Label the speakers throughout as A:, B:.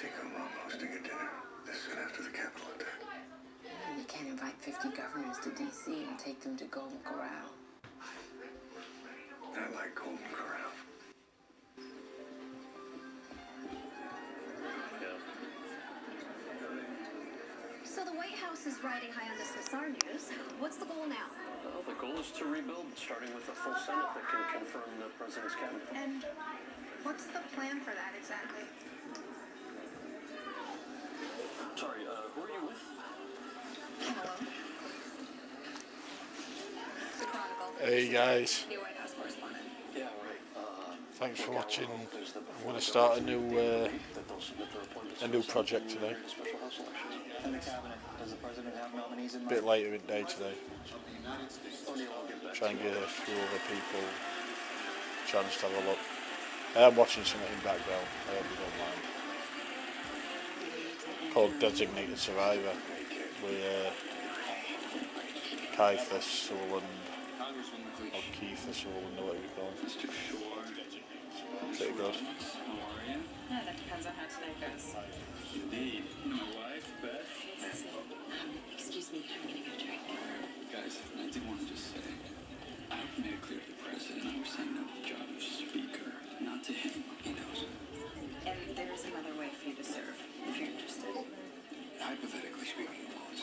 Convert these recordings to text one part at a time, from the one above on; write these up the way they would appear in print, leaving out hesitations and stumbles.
A: think I'm wrong hosting a dinner this soon after the Capitol attack?
B: You can't invite 50 governors to D.C. and take them to Golden Corral.
A: I like Golden Corral.
C: So the White House is riding high on this Nassar news. What's the goal now?
D: Well, the goal is to rebuild, starting with a full Senate that can confirm the president's cabinet.
C: And what's the plan for that exactly?
D: Sorry, who are you with?
C: Hello. The Chronicle.
E: Hey guys,
C: New White House correspondent.
D: Yeah, right.
E: thanks for watching. I'm going to start a new project today.
F: And the cabinet, does the president have nominees in mind?
E: Bit later in the day today. Try and get a few other people a chance to have a look. I am watching something in background, I hope you don't mind. Called Designated Survivor with Kiefer Sutherland, or Kiefer Sutherland, or whatever you call him. Pretty good.
G: Yeah, that depends on how tonight goes.
H: Indeed. My wife, Beth.
G: Excuse me, I'm getting a drink.
H: Guys, I did want to just say, I hope you made it clear to the president I was saying no to the job of speaker, not to him. He knows.
G: And there's another way for you to serve, if you're interested.
H: Hypothetically speaking, of course.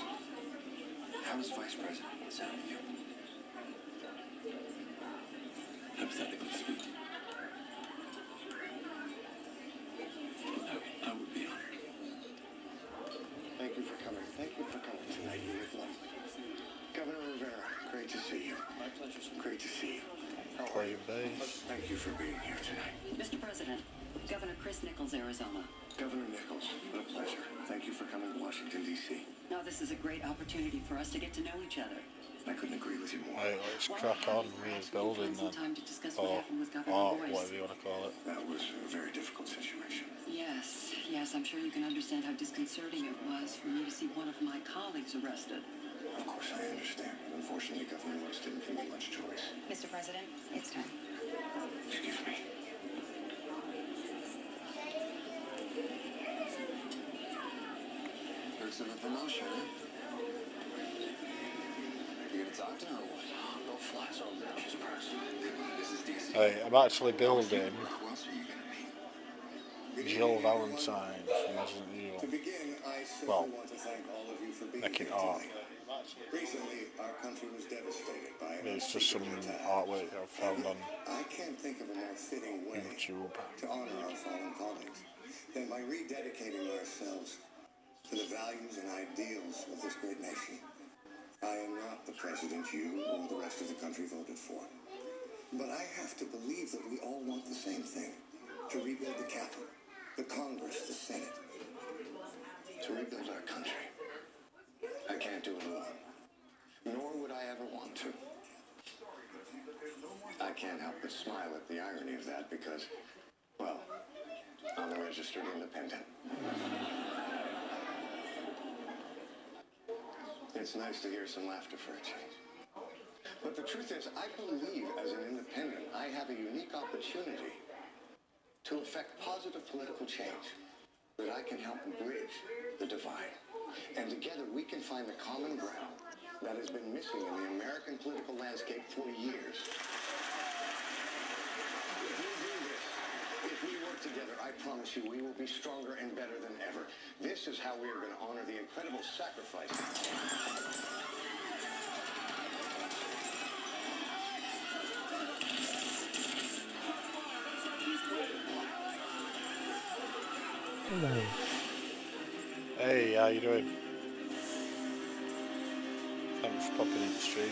H: How does vice president sound to you? Hypothetically speaking. I would be honored.
A: Thank you for coming. Thank you for coming tonight. You look lovely. Governor Rivera, great to see you.
D: My pleasure, sir.
A: Great to see you.
E: Playing bass.
A: Thank you for being here tonight.
G: Mr. President, Governor Chris Nichols, Arizona.
A: Governor Nichols, what a pleasure. Thank you for coming to Washington, D.C.
G: Now, this is a great opportunity for us to get to know each other.
A: I couldn't agree with you more.
E: Right, let's crack on with the building then.
G: Time to discuss
E: Or
G: what happened with Governor
E: art,
G: Boyce.
E: whatever you want to call it.
A: That was a very difficult situation.
G: Yes, I'm sure you can understand how disconcerting it was for me to see one of my colleagues arrested.
A: Of course, I understand. Unfortunately, Governor Woods didn't give me much choice.
G: Mr. President, it's time.
A: Excuse me.
F: Looks of a promotion, huh? You gonna talk to her or what?
A: No flies on benches, Press.
F: This is DC.
E: Hey, I'm actually building
A: Who else are you going to meet?
E: Jill Valentine from Resident
A: To
E: Evil.
A: begin, I simply
E: Well,
A: want to thank all of you for being
E: making
A: here
E: art.
A: tonight. Recently, our country was devastated by
E: It's just some artwork I've found on
A: I can't think of a more fitting way
E: YouTube.
A: to honor our fallen colleagues than by rededicating ourselves to the values and ideals of this great nation. I am not the president you or the rest of the country voted for. But I have to believe that we all want the same thing. To rebuild the Capitol, the Congress, the Senate. To rebuild our country. I can't do it alone. Nor would I ever want to. I can't help but smile at the irony of that because, well, I'm a registered independent. It's nice to hear some laughter for a change. But the truth is, I believe as an independent, I have a unique opportunity to effect positive political change, that I can help bridge the divide. And together we can find the common ground that has been missing in the American political landscape for years. If we do this, if we work together, I promise you we will be stronger and better than ever. This is how we are going to honor the incredible sacrifice.
I: Hello.
E: Hey, how you doing? Thanks for popping in the stream.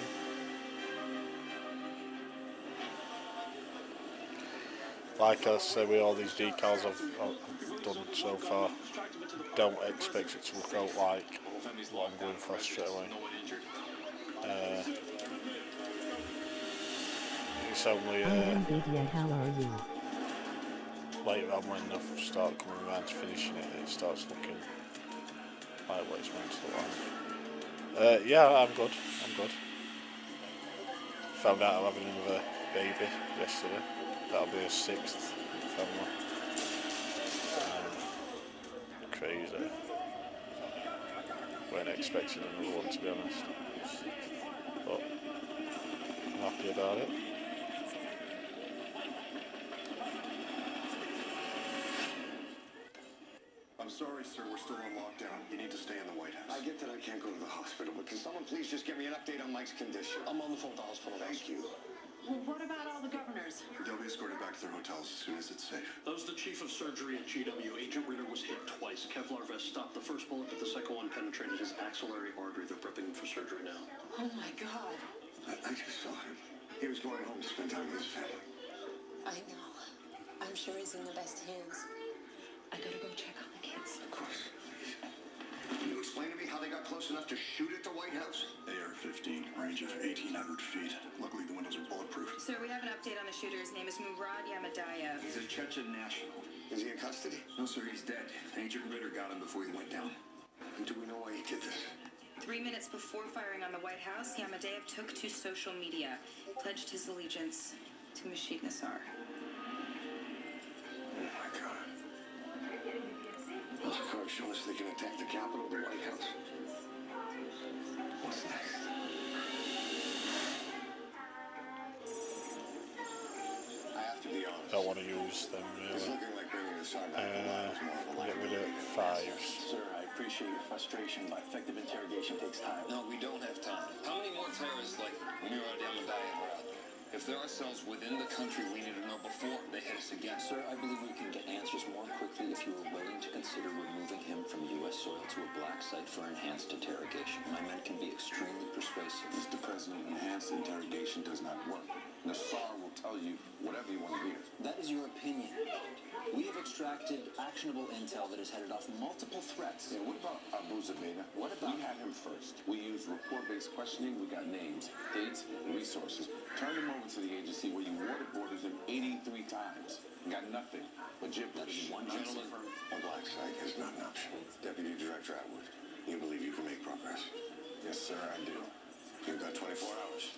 E: Like I say, with all these decals I've done so far, don't expect it to look out like what I'm going for straight away. It's only
I: how are you?
E: later on when I start coming around to finishing it, it starts looking like what it's meant to look like. Yeah, I'm good. Found out I'm having another baby yesterday. That'll be a 6th family. crazy. Weren't expecting another one, to be honest. But I'm happy about it.
A: I'm sorry, sir. We're still on lockdown. You need to stay in the White House. I get that I can't go to the hospital, but can someone please just get me an update on Mike's condition?
D: I'm on the phone with the hospital.
A: Thank you.
G: Well, what about all the governors?
A: They'll be escorted back to their hotels as soon as it's safe.
D: That was the chief of surgery at GW. Agent Ritter was hit twice. Kevlar vest stopped the first bullet, but the second one penetrated his axillary artery. They're prepping him for surgery now.
G: Oh my God.
A: I just saw him. He was going home to spend time with his family.
B: I know. I'm sure he's in the best hands.
G: I gotta go check on the kids.
A: Of course. Can you explain to me how they got close enough to shoot at the White House?
J: AR-15, range of 1,800 feet. Luckily, the windows are bulletproof.
K: Sir, we have an update on the shooter. His name is Murad Yamadaya.
J: He's a Chechen national.
A: Is he in custody?
J: No, sir, he's dead. Agent Ritter got him before he went down.
A: And do we know why he did this?
K: 3 minutes before firing on the White House, Yamadaya took to social media, pledged his allegiance to Mashid Nassar.
A: Oh my God. Those cars show us they can attack the Capitol, the White House. What's next? I have to be honest.
E: Don't want to use them
A: It's
E: really.
A: looking like bringing the Sargon is more of a
E: Get rid of
A: liability.
E: 5s.
F: Sir, I appreciate your frustration, but effective interrogation takes time.
L: No, we don't have time. How many more terrorists like Murad Yamadaya are out there? If there are cells within the country, we need to know before they hit us again.
M: Sir, I believe we can get answers more quickly if you are willing to consider removing him from U.S. soil to a black site for enhanced interrogation. My men can be extremely persuasive.
J: Mr. President, enhanced interrogation does not work. Nassar will tell you whatever you want to hear.
M: That is your opinion. We have extracted actionable intel that has headed off multiple threats.
J: Yeah, what about Abu Zubaydah?
M: What about?
J: We had him first. We used report-based questioning. We got names, dates, and resources. Turned him over to the agency where you waterboarded him 83 times. And got nothing but gibberish.
M: One
A: Gentlemen, a black site is not an option. Deputy Director Atwood, you believe you can make progress?
J: Yes, sir, I do.
A: You've got 24 hours.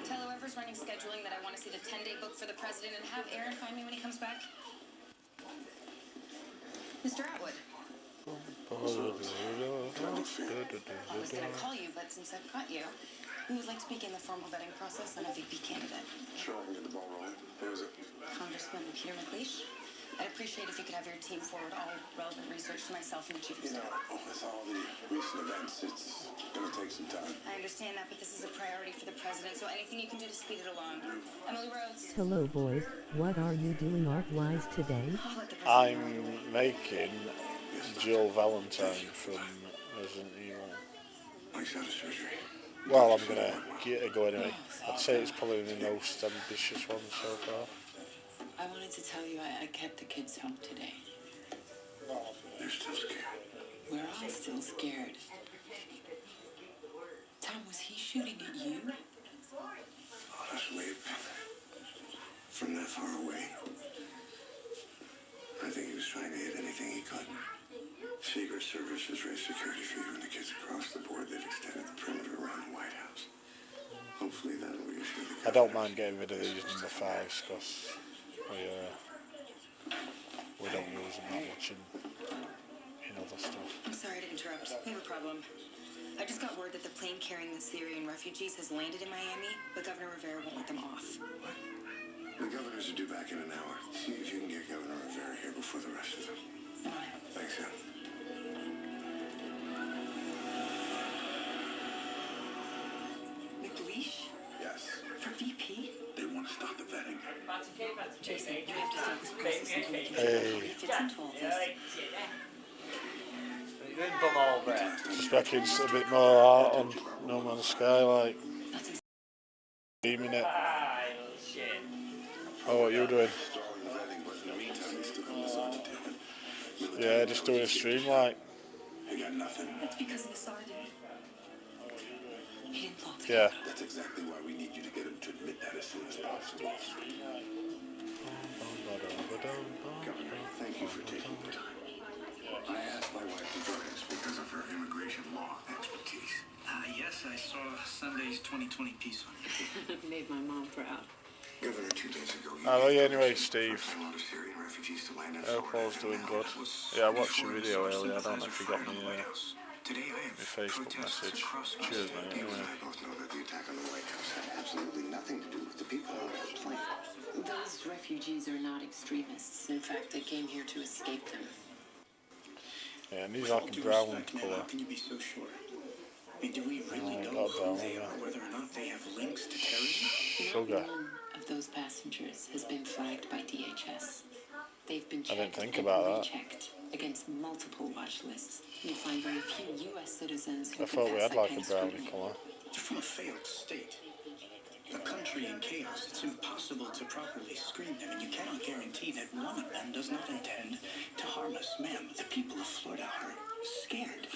K: Tell whoever's running scheduling that I want to see the 10-day book for the president and have Aaron find me when he comes back. Mr. Atwood.
G: I was going to call you, but since I've got you, we would like to begin the formal vetting process on a VP candidate.
A: Sure, I can get the ball rolling. Who is it?
G: Congressman Peter McLeish. I'd appreciate if you could have your team forward all relevant research to myself and the chief of
A: You know,
G: staff.
A: with all the recent events, it's going to take some time.
G: I understand that, but this is a priority for the president, so anything you can do to speed it along. Emily Rhodes.
I: Hello boys, what are you doing art-wise today?
E: I'm making Jill Valentine from Resident Evil.
A: Mike's out of surgery.
E: Well, I'm going to get it going anyway. I'd say it's probably the most ambitious one so far.
G: I wanted to tell you I kept the kids home today.
A: They're still scared.
G: We're all still scared. Tom, was he shooting at you?
A: Honestly, from that far away, I think he was trying to hit anything he could. Secret Service has raised security for you and the kids across the board. They've extended the perimeter around the White House. Hopefully that'll reassure the
E: I don't mind getting rid of these number 5s because we don't use them that much in other stuff.
K: I'm sorry to interrupt. We have a problem. I just got word that the plane carrying the Syrian refugees has landed in Miami, but Governor Rivera won't let them off.
A: The governors are due back in an hour. See if you can get Governor Rivera here before the rest of them. Thanks, Sam.
G: McLeish?
A: Yes.
G: For VP?
J: They want to start the vetting.
G: Jason, you have to start this process until we can
E: Hey.
G: fits into all this.
E: Just reckon it's a bit more art on No Man's Sky, like beaming it. Oh, what are you doing? Yeah, just doing a stream like.
A: He got nothing.
G: That's because of the sergeant. He didn't fall
E: Yeah.
A: That's exactly why we need you to get him to admit that as soon as possible. Governor, thank you for taking the time. I asked my wife to join us because of her immigration law expertise.
F: Yes, I saw Sunday's 2020 piece on it.
B: Made my mom proud.
A: Governor, 2 days ago,
E: Oh yeah, anyway, Steve.
A: a lot of Syrian refugees to land in
E: Hope
A: Florida.
E: all's doing good. Yeah, I watched your video earlier. I don't know if you got me
A: Today I have
E: my Facebook message. Cheers, mate.
A: People
E: Anyway.
A: and I both know that the attack on the White House had absolutely nothing to do with the people on that plane.
B: Those refugees are not extremists. In fact, they came here to escape them.
E: Yeah, and he's like a brown colour.
N: How can you be so sure? I mean, do we really know
E: brown,
N: who they are, whether or not they have links to terrorism?
E: Sugar.
B: Not one of those passengers has been flagged by DHS. They've been
E: I didn't
B: checked
E: think
B: and
E: about that.
B: rechecked against multiple watch lists. You'll find very few U.S. citizens who
E: I thought we
B: pass
E: had
B: that
E: like
B: kind
E: a
B: of
E: brownie
B: scrutiny.
E: colour.
N: You're from a failed state. A country in chaos. It's impossible to properly screen them, and you cannot guarantee that one of them does not intend to harm us. Ma'am, the people of Florida are scared.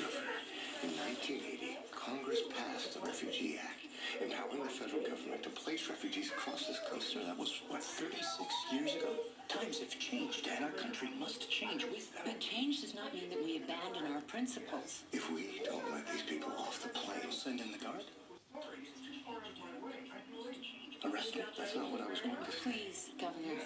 A: In 1980, Congress passed the Refugee Act, empowering the federal government to place refugees across this coast.
N: Sir, that was, what, 36 years ago? Times have changed, and our country must change with them.
B: But change does not mean that we abandon our principles.
A: If we don't let these people off the plane,
N: Send in the guard? Arrest them?
A: that's not what I was going to say.
B: Please, Governor.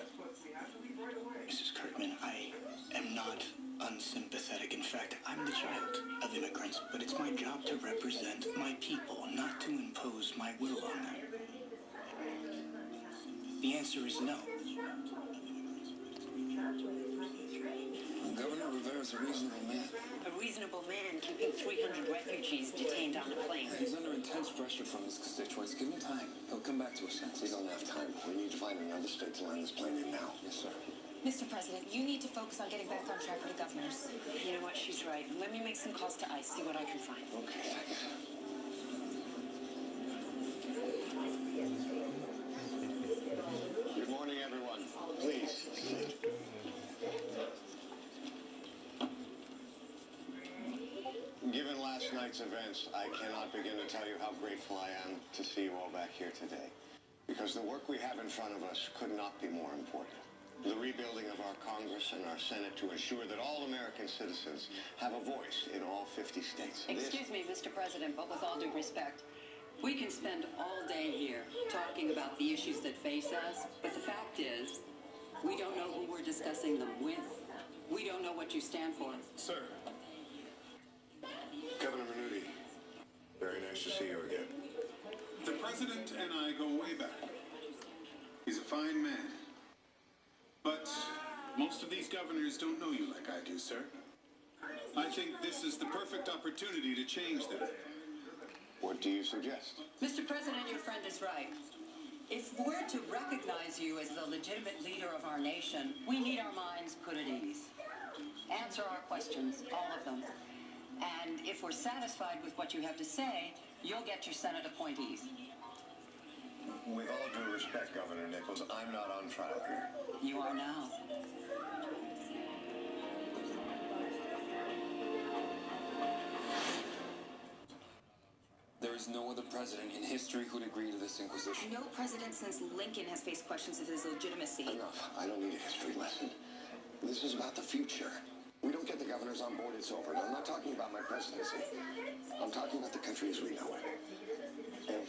N: Mrs. Kirkman, I am not unsympathetic. In fact, I'm the child of immigrants, but it's my job to represent my people, not to impose my will on them. The answer is no.
H: Governor Rivera's a reasonable man.
G: A reasonable man keeping 300 refugees detained on a plane.
H: He's under intense pressure from his constituents. Give him time. He'll come back to his senses.
A: We don't have time. We need to find another state to land this plane in now.
H: Yes, sir.
K: Mr. President, you need to focus on getting back on track with the governors.
G: You know what? She's right. Let me make some calls to ICE, see what I can find.
A: Okay, thanks. Good morning, everyone. Please. Given last night's events, I cannot begin to tell you how grateful I am to see you all back here today. Because the work we have in front of us could not be more important. The rebuilding of our Congress and our Senate to ensure that all American citizens have a voice in all 50 states.
G: Excuse me, Mr. President, but with all due respect, we can spend all day here talking about the issues that face us, but the fact is, we don't know who we're discussing them with. We don't know what you stand for.
N: Sir.
A: Governor Venuti, very nice to see you again.
O: The president and I go way back. He's a fine man. But most of these governors don't know you like I do, sir. I think this is the perfect opportunity to change them.
A: What do you suggest?
G: Mr. President, your friend is right. If we're to recognize you as the legitimate leader of our nation, we need our minds put at ease. Answer our questions, all of them. And if we're satisfied with what you have to say, you'll get your Senate appointees.
A: With all due respect, Governor Nichols, I'm not on trial here.
G: You are now.
H: There is no other president in history who'd agree to this inquisition.
K: No president since Lincoln has faced questions of his legitimacy.
A: Enough. I don't need a history lesson. This is about the future. We don't get the governors on board, it's over. And I'm not talking about my presidency. I'm talking about the country as we know it. And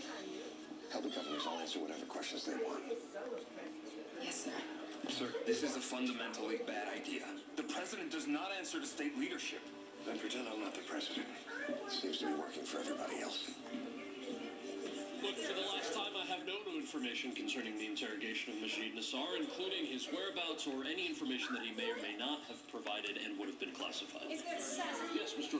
A: tell the governors I'll answer whatever questions they want.
K: Yes, sir.
L: Sir, this is a fundamentally bad idea. The president does not answer to state leadership.
A: Then pretend I'm not the president. It seems to be working for everybody else.
D: Look, for the last time, I have no new information concerning the interrogation of Majid Nassar, including his whereabouts or any information that he may or may not have provided and would have been classified.
K: Is there Seth?
D: Yes, Mr.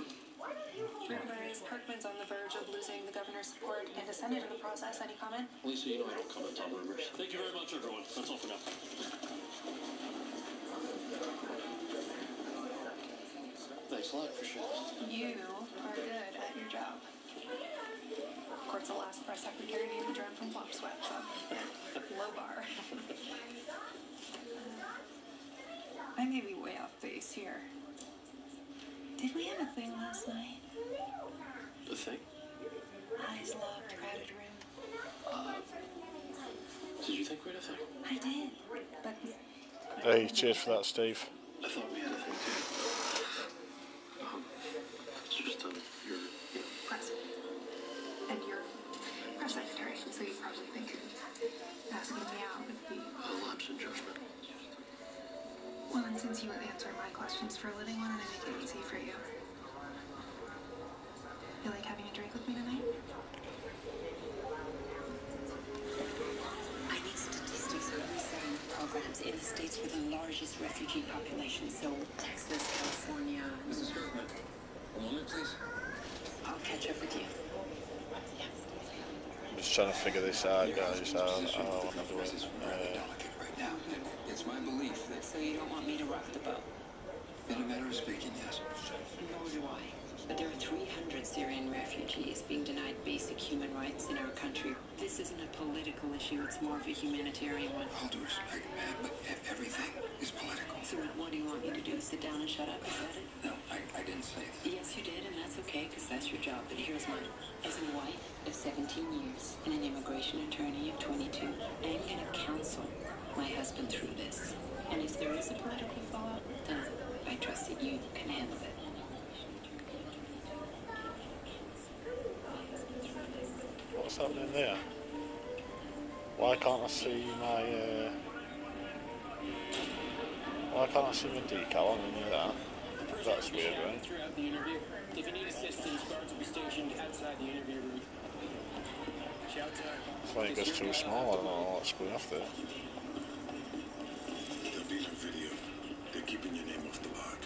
D: Jordan.
K: Ms. Kirkman's on the verge of losing the governor's support and a Senate in the process. Any comment?
D: Lisa, you know I don't comment on rumors. Thank you very much, everyone. That's all for now. Thanks a lot, appreciate it.
K: You are good at your job. Of course, the last press secretary named the drone from Flop Sweat, so low bar. I may be way off base here. Did we have a thing last night?
D: A thing?
K: Eyes locked, crowded room.
D: Did you think we had a thing?
K: I did, but...
E: Hey, cheers for that, Steve.
D: I thought we had a thing too. It's just your,
K: Press. And you're press secretary, so you probably think asking me out would
L: pass a judgment.
P: Well, and since you answer my questions for a living, why don't I make it easy for you? You like having a drink with me tonight?
B: I need statistics on resettlement programs in the states with the largest refugee population. So Texas, California.
L: Mrs. Kirkman, a moment, please.
B: I'll catch up with you.
E: I'm just trying to figure this out, guys. How I want to do it.
L: Right now, and it's my belief that...
B: So you don't want me to rock the boat?
L: In a matter of speaking, yes.
B: Nor do I. But there are 300 Syrian refugees being denied basic human rights in our country. This isn't a political issue, it's more of a humanitarian one.
L: All due respect, ma'am, but everything is political.
B: So what do you want me to do? Sit down and shut up? Is that it?
L: No, I didn't say that.
B: Yes, you did, and that's okay, because that's your job. But here's mine. As a wife of 17 years and an immigration attorney of 22, I am going to counsel my husband through this. And if there is a political fallout, then I trust that you can handle it.
E: What's happening there? Why can't I see my why can't I see my decal on any of that? That's weird, right?
D: Throughout the interview. If you need assistance, guards will be stationed outside the interview room. Shout out.
E: It's like it goes too small, I don't know what's going off there.
A: The dealer video. They're keeping your name off the mark.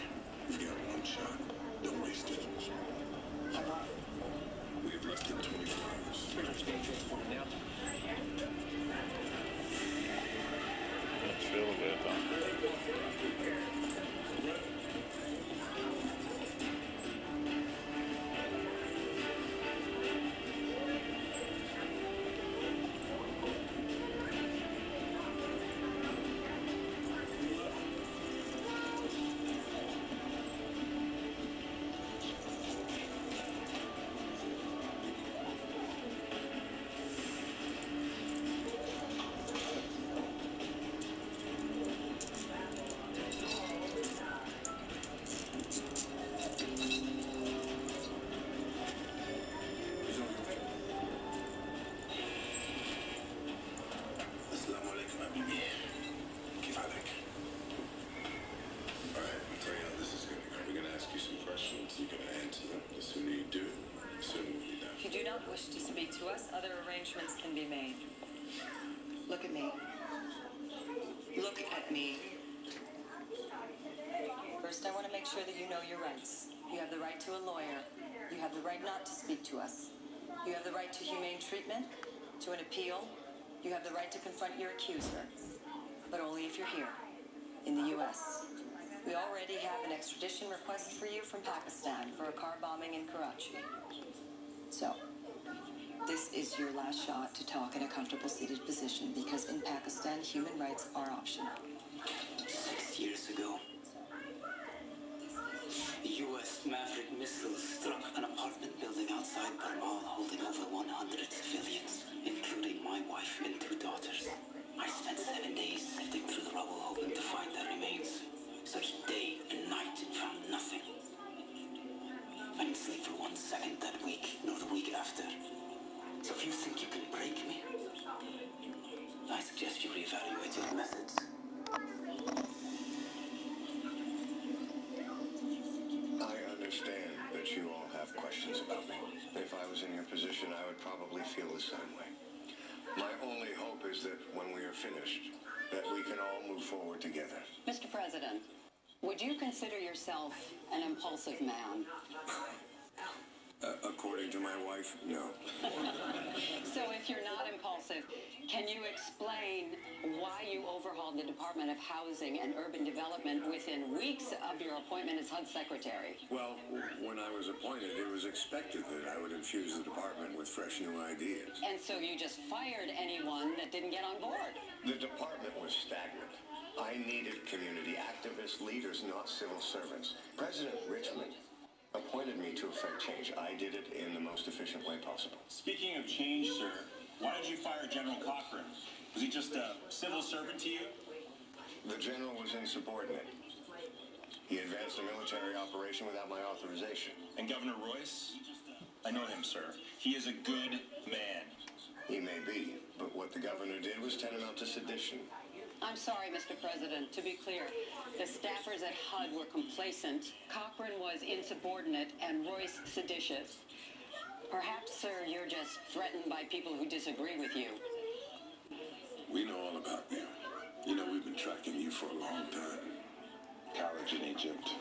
A: You've got one shot. Don't waste it. We have less than 24 hours.
E: It's really weird, though.
G: If you do not wish to speak to us, other arrangements can be made. Look at me. Look at me. First, I want to make sure that you know your rights. You have the right to a lawyer. You have the right not to speak to us. You have the right to humane treatment, to an appeal. You have the right to confront your accuser. But only if you're here, in the U.S. We already have an extradition request for you from Pakistan for a car bombing in Karachi. So, this is your last shot to talk in a comfortable seated position because in Pakistan, human rights are optional.
N: 6 years ago, the U.S. Maverick missile struck an apartment building outside Barmal holding over 100 civilians, including my wife and 2 daughters. I spent 7 days sifting through the rubble hoping to find their remains. Searched day and night and found nothing. I didn't sleep for 1 second that week, nor the week after. So if you think you can break me, I suggest you reevaluate your methods.
A: I understand that you all have questions about me. If I was in your position, I would probably feel the same way. My only hope is that when we are finished, that we can all move forward together.
G: Mr. President, would you consider yourself an impulsive man?
A: According to my wife, no.
G: So if you're not impulsive, can you explain why you overhauled the Department of Housing and Urban Development within weeks of your appointment as HUD Secretary?
A: Well, when I was appointed, it was expected that I would infuse the department with fresh new ideas.
G: And so you just fired anyone that didn't get on board?
A: The department was stagnant. I needed community activists, leaders, not civil servants. President Richmond appointed me to effect change. I did it in the most efficient way possible.
Q: Speaking of change, sir, why did you fire General Cochran? Was he just a civil servant to you?
A: The general was insubordinate. He advanced a military operation without my authorization.
Q: And Governor Royce? I know him, sir. He is a good man.
A: He may be, but what the governor did was tantamount to sedition.
G: I'm sorry, Mr. President. To be clear, the staffers at HUD were complacent, Cochran was insubordinate, and Royce seditious. Perhaps, sir, you're just threatened by people who disagree with you.
J: We know all about you. You know, we've been tracking you for a long time. College in Egypt,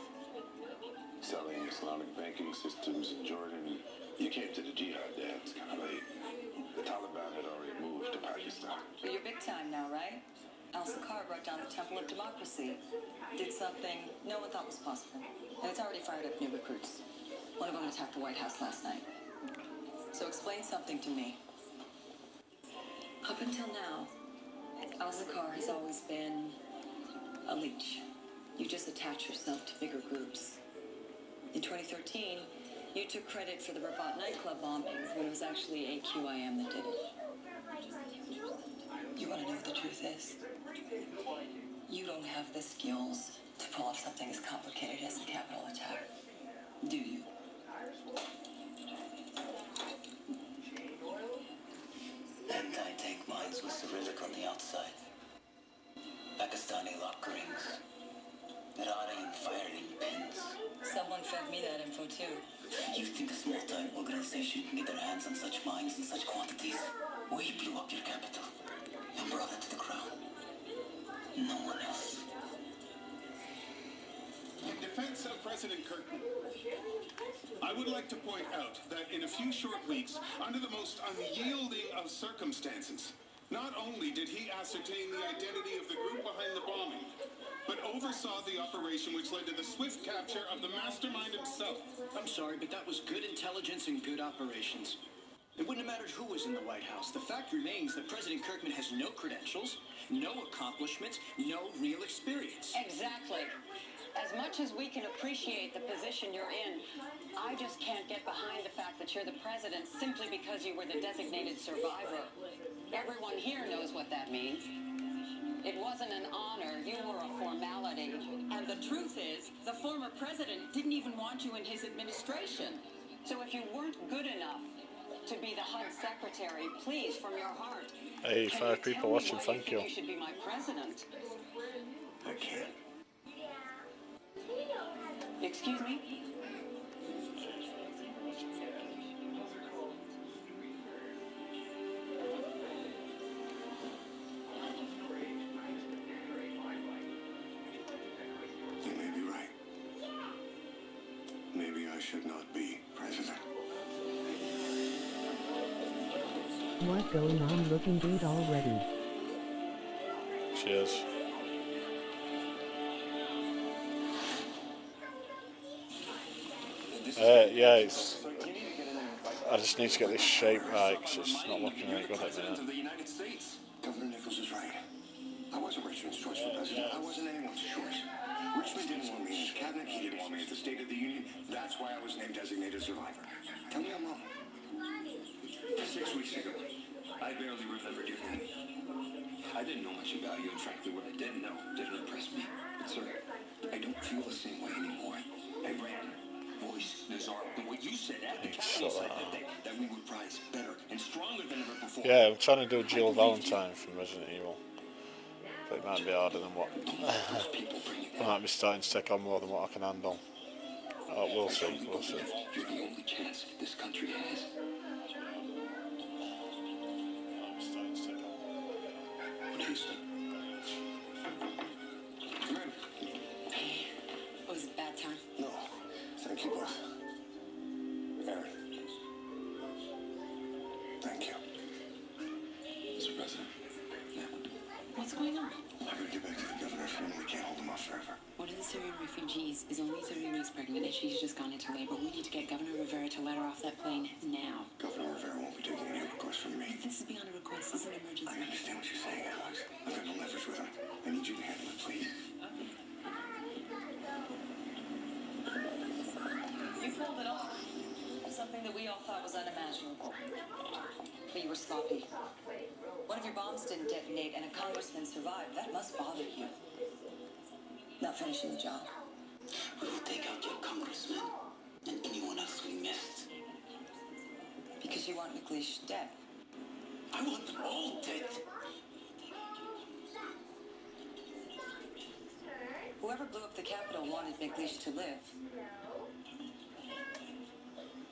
J: selling Islamic banking systems in Jordan. You came to the jihad dance kind of late. The Taliban had already moved to Pakistan.
G: But you're big time now, right? Al-Sakar brought down the Temple of Democracy. Did something no one thought was possible. And it's already fired up new recruits. One of them attacked the White House last night. So explain something to me. Up until now, Al-Sakar has always been a leech. You just attach yourself to bigger groups. In 2013, you took credit for the Rabat nightclub bombing when it was actually AQIM that did it. You want to know what the truth is? You don't have the skills to pull off something as complicated as a Capitol attack, do you?
R: Anti-tank mines with Cyrillic on the outside. Pakistani lock rings. Iranian firing pins.
G: Someone fed me that info too.
R: You think a small-time organization can get their hands on such mines in such quantities? We blew up your capital and brought it to the ground. No one else.
O: In defense of President Kirkman, I would like to point out that in a few short weeks, under the most unyielding of circumstances, not only did he ascertain the identity of the group behind the bombing, but oversaw the operation which led to the swift capture of the mastermind himself.
N: I'm sorry, but that was good intelligence and good operations. It wouldn't have mattered who was in the White House. The fact remains that President Kirkman has no credentials, no accomplishments, no real experience.
G: Exactly. As much as we can appreciate the position you're in, I just can't get behind the fact that you're the president simply because you were the designated survivor. Everyone here knows what that means. It wasn't an honor, you were a formality. And the truth is, the former president didn't even want you in his administration. So if you weren't good enough to be the HUD secretary, please, from your heart,
E: Hey, 5 people watching, thank you.
G: You should be my president.
N: I can't.
G: Excuse me?
A: You may be right. Maybe I should not be president.
I: What going on? Looking good already.
E: Cheers. Yeah, it's... I just need to get this shape right because it's not looking very good at the minute.
A: Governor Decals is right. I wasn't Richmond's choice for president. I wasn't anyone's choice. Richmond didn't want me in his cabinet. He didn't want me at the State of the Union. That's why I was named designated survivor. Tell me I'm wrong.
H: 6 weeks ago, I barely remembered your name. I didn't know much about you, and frankly, what I did know didn't impress me. But sir, I don't feel the same way anymore. I ran. Voice, Nazar, the way you said at the Capitol site that day, that we would rise better and stronger than ever before.
E: Yeah, I'm trying to do Jill Valentine from Resident Evil. But it might be harder than what... I might be starting to take on more than what I can handle. Oh, we'll see, we'll see.
H: You're the only chance this country has. What do you say?
A: Come in.
G: Was it a bad time?
A: No. Thank you both. Aaron. Thank you.
H: Mr. President. Yeah.
G: What's going on?
A: I gotta get back to the governor's family. We can't hold them off forever.
B: One of the Syrian refugees is only 30 weeks pregnant and she's just gone into labor. We need to get Governor Rivera to let her off that plane now.
A: Governor Rivera won't be taking any requests from me.
B: This is beyond a request. This is an emergency.
A: I understand what you're saying, Alex. I've got no leverage with him. I need you to handle it, please.
G: You pulled it off. Something that we all thought was unimaginable. But you were sloppy. One of your bombs didn't detonate and a congressman survived. That must bother you. Not finishing the job.
R: We will take out your congressman and anyone else we missed.
G: Because you want McLeish dead.
R: I want them all dead.
G: Whoever blew up the Capitol wanted McLeish to live.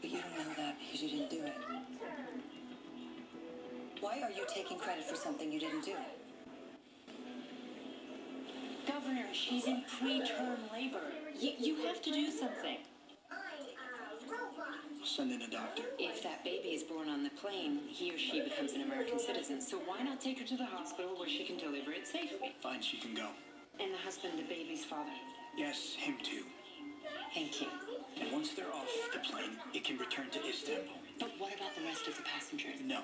G: But you don't know that because you didn't do it. Why are you taking credit for something you didn't do?
B: Governor, she's in preterm labor. You have to do something.
N: Send in a doctor.
B: If that baby is born on the plane, he or she becomes an American citizen. So why not take her to the hospital where she can deliver it safely?
N: Fine, she can go.
B: And the husband, the baby's father?
N: Yes, him too.
B: Thank you.
N: And once they're off the plane, it can return to Istanbul.
B: But what about the rest of the passengers?
N: No.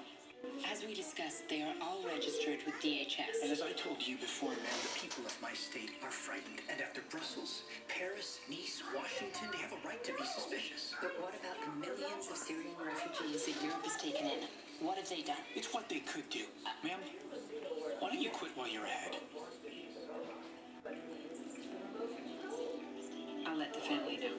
B: As we discussed, they are all registered with DHS.
N: And as I told you before, ma'am, the people of my state are frightened. And after Brussels, Paris, Nice, Washington, they have a right to be suspicious.
B: But what about the millions of Syrian refugees that Europe has taken in? What have they done?
N: It's what they could do. Ma'am, why don't you quit while you're ahead?
B: I'll let the family know.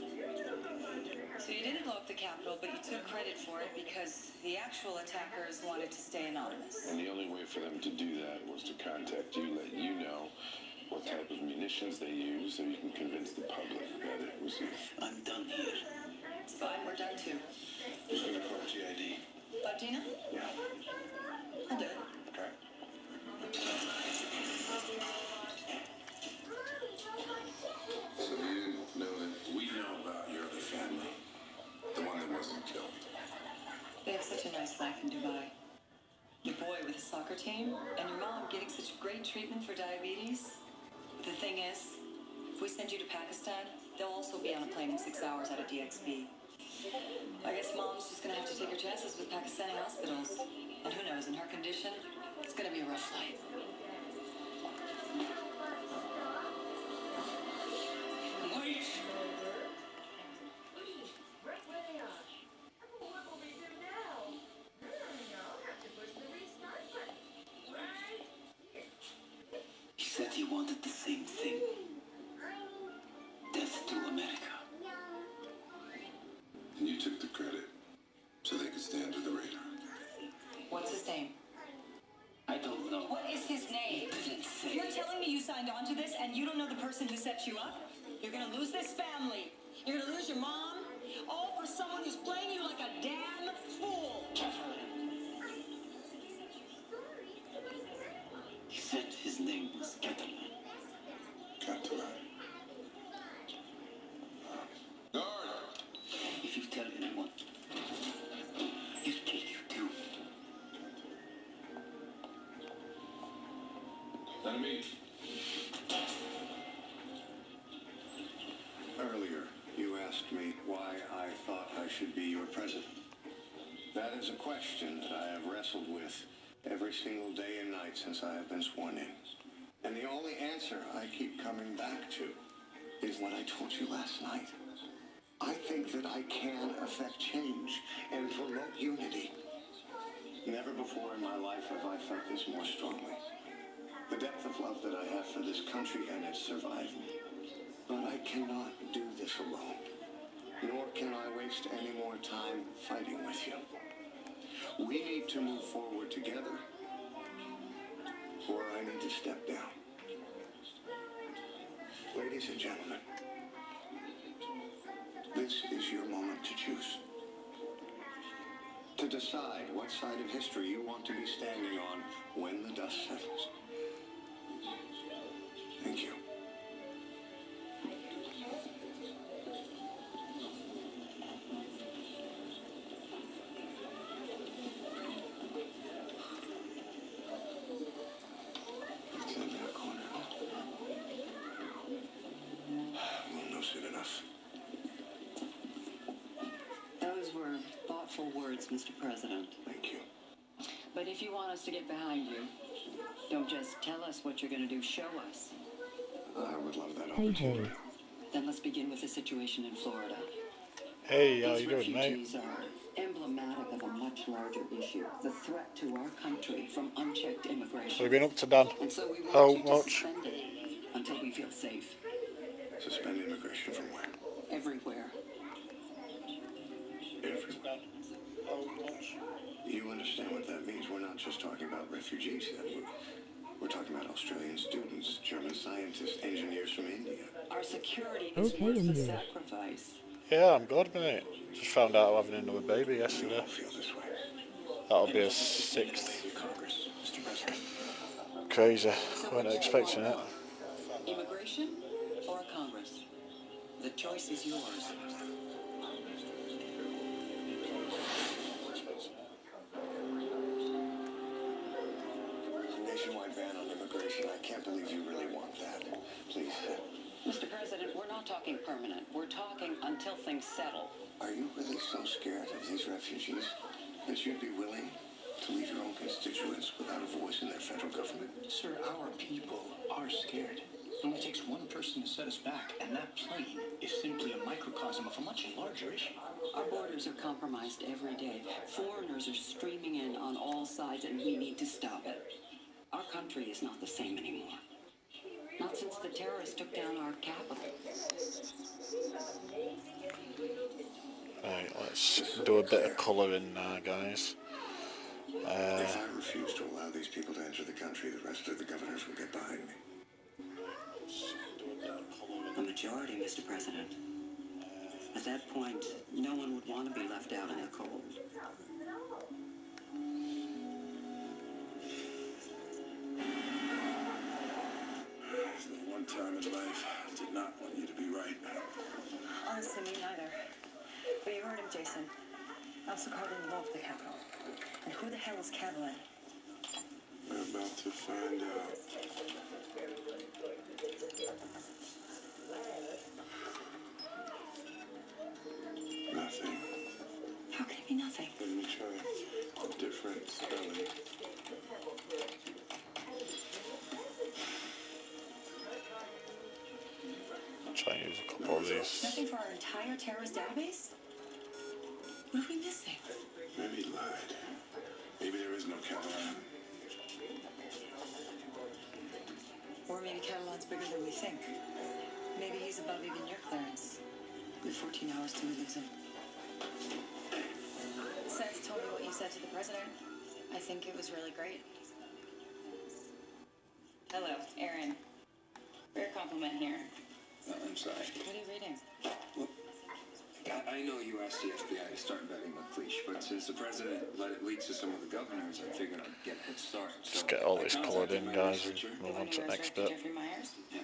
G: So you didn't blow up the Capitol, but you took credit for it because the actual attackers wanted to stay anonymous.
J: And the only way for them to do that was to contact you, let you know what type of munitions they use, so you can convince the public that it was you.
N: I'm done here.
G: It's fine, we're done too.
J: Who's going to call GID?
G: Martina?
J: Yeah.
G: I'll do it.
J: Okay. So you didn't know that we know about your other family? The one that wasn't killed?
G: They have such a nice life in Dubai. Your boy with a soccer team, and your mom getting such great treatment for diabetes. But the thing is, if we send you to Pakistan, they'll also be on a plane in 6 hours out of DXB. I guess mom's just gonna have to take her chances with Pakistani hospitals. And who knows, in her condition, it's gonna be a rough flight.
N: Wait!
R: He said he wanted the same thing. Death to America.
J: And you took the credit, so they could stay under the radar.
G: What's his name?
R: I don't know.
G: What is his name?
R: Didn't say.
G: You're telling me you signed on to this and you don't know the person who set you up? You're gonna lose this family. You're gonna lose your mom. All for someone who's playing you like a damn fool.
R: He said his name was Catalan.
J: Catalan. Guard!
R: If you tell anyone, he'll kill you too.
J: Enemy.
A: Earlier, you asked me why I thought I should be your president. That is a question that I have wrestled with every single day and night since I have been sworn in. And the only answer I keep coming back to is what I told you last night. I think that I can affect change and promote unity. Never before in my life have I felt this more strongly. The depth of love that I have for this country and its survival. But I cannot do this alone. Nor can I waste any more time fighting with you. We need to move forward together, or I need to step down. Ladies and gentlemen, this is your moment to choose. To decide what side of history you want to be standing on when the dust settles. Thank you. It's in that corner. We'll know soon enough.
B: Those were thoughtful words, Mr. President.
A: Thank you.
B: But if you want us to get behind you, don't just tell us what you're going to do, show us.
A: I would love that
I: Hey,
A: opportunity.
I: hey.
B: Then let's begin with the situation in Florida.
E: Hey, how
B: These
E: you doing, mate?
B: refugees are emblematic of a much larger issue, the threat to our country from unchecked immigration.
E: So we've been up to Dan.
B: And so we
E: How
B: want you to
E: much?
B: suspend it until we feel safe.
A: Suspend immigration from where?
B: Everywhere.
A: Everywhere. You understand what that means? We're not just talking about refugees then. We're talking about Australian students, German scientists, engineers from India.
G: Our security is
I: Okay,
G: worth
I: and
G: the
I: you?
G: sacrifice.
E: Yeah, I'm good, mate. Just found out I'm having another baby yesterday.
A: I feel this way.
E: That'll be a sixth.
N: Congress, Mr. President.
E: Crazy.
G: So
E: Wasn't
G: which
E: expecting
G: do you
E: it.
G: want? Immigration or a Congress? The choice is yours.
A: Nationwide ban on immigration. I can't believe you really want that. Please.
G: Mr. President, we're not talking permanent. We're talking until things settle.
A: Are you really so scared of these refugees that you'd be willing to leave your own constituents without a voice in their federal government?
N: Sir, our people are scared. It only takes one person to set us back, and that plane is simply a microcosm of a much larger issue.
G: Our borders are compromised every day. Foreigners are streaming in on all sides, and we need to stop it. Our country is not the same anymore. Not since the terrorists took down our capital.
E: Right, let's do a bit of colouring now, guys.
A: If I refuse to allow these people to enter the country, the rest of the governors will get behind me.
G: A majority, Mr. President. At that point, no one would want to be left out in the cold.
J: The one time in life I did not want you to be right.
K: Honestly, me neither. But you heard him, Jason. Also called in the law of the capital. And who the hell is Catalan?
J: We're about to find out. Nothing.
K: How can it be nothing?
J: Let me try a different spelling.
E: I'll try and use a couple of these.
K: Nothing for our entire terrorist database? What are we missing?
J: Maybe he lied. Maybe there is no Catalan.
K: Or maybe Catalan's bigger than we think. Maybe he's above even your clearance. We have 14 hours till we lose him. Seth told me what you said to the president. I think it was really great. Hello, Aaron. Rare compliment here.
H: Oh, I'm sorry.
K: What are you reading?
H: Well, I know you asked the FBI to start vetting McLeish, but since the president let it leak to some of the governors, I figured I'd get a head start. So
E: Just get all this
H: I
E: coloured
H: contacted
E: in,
H: my
E: guys,
H: researcher.
E: and move on to the next bit.
K: Jeffrey Myers?
H: Yeah.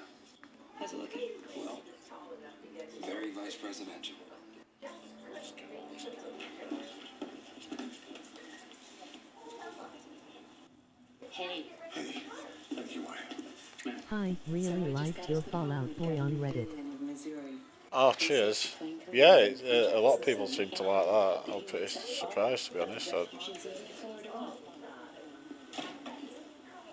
K: How's it looking?
H: Well, very vice presidential.
G: Hey.
A: Hey, thank you, Wyatt.
I: Hi, really liked your Fallout Boy on Reddit.
E: Oh, cheers. Yeah, a lot of people seem to like that. I'm pretty surprised, to be honest. A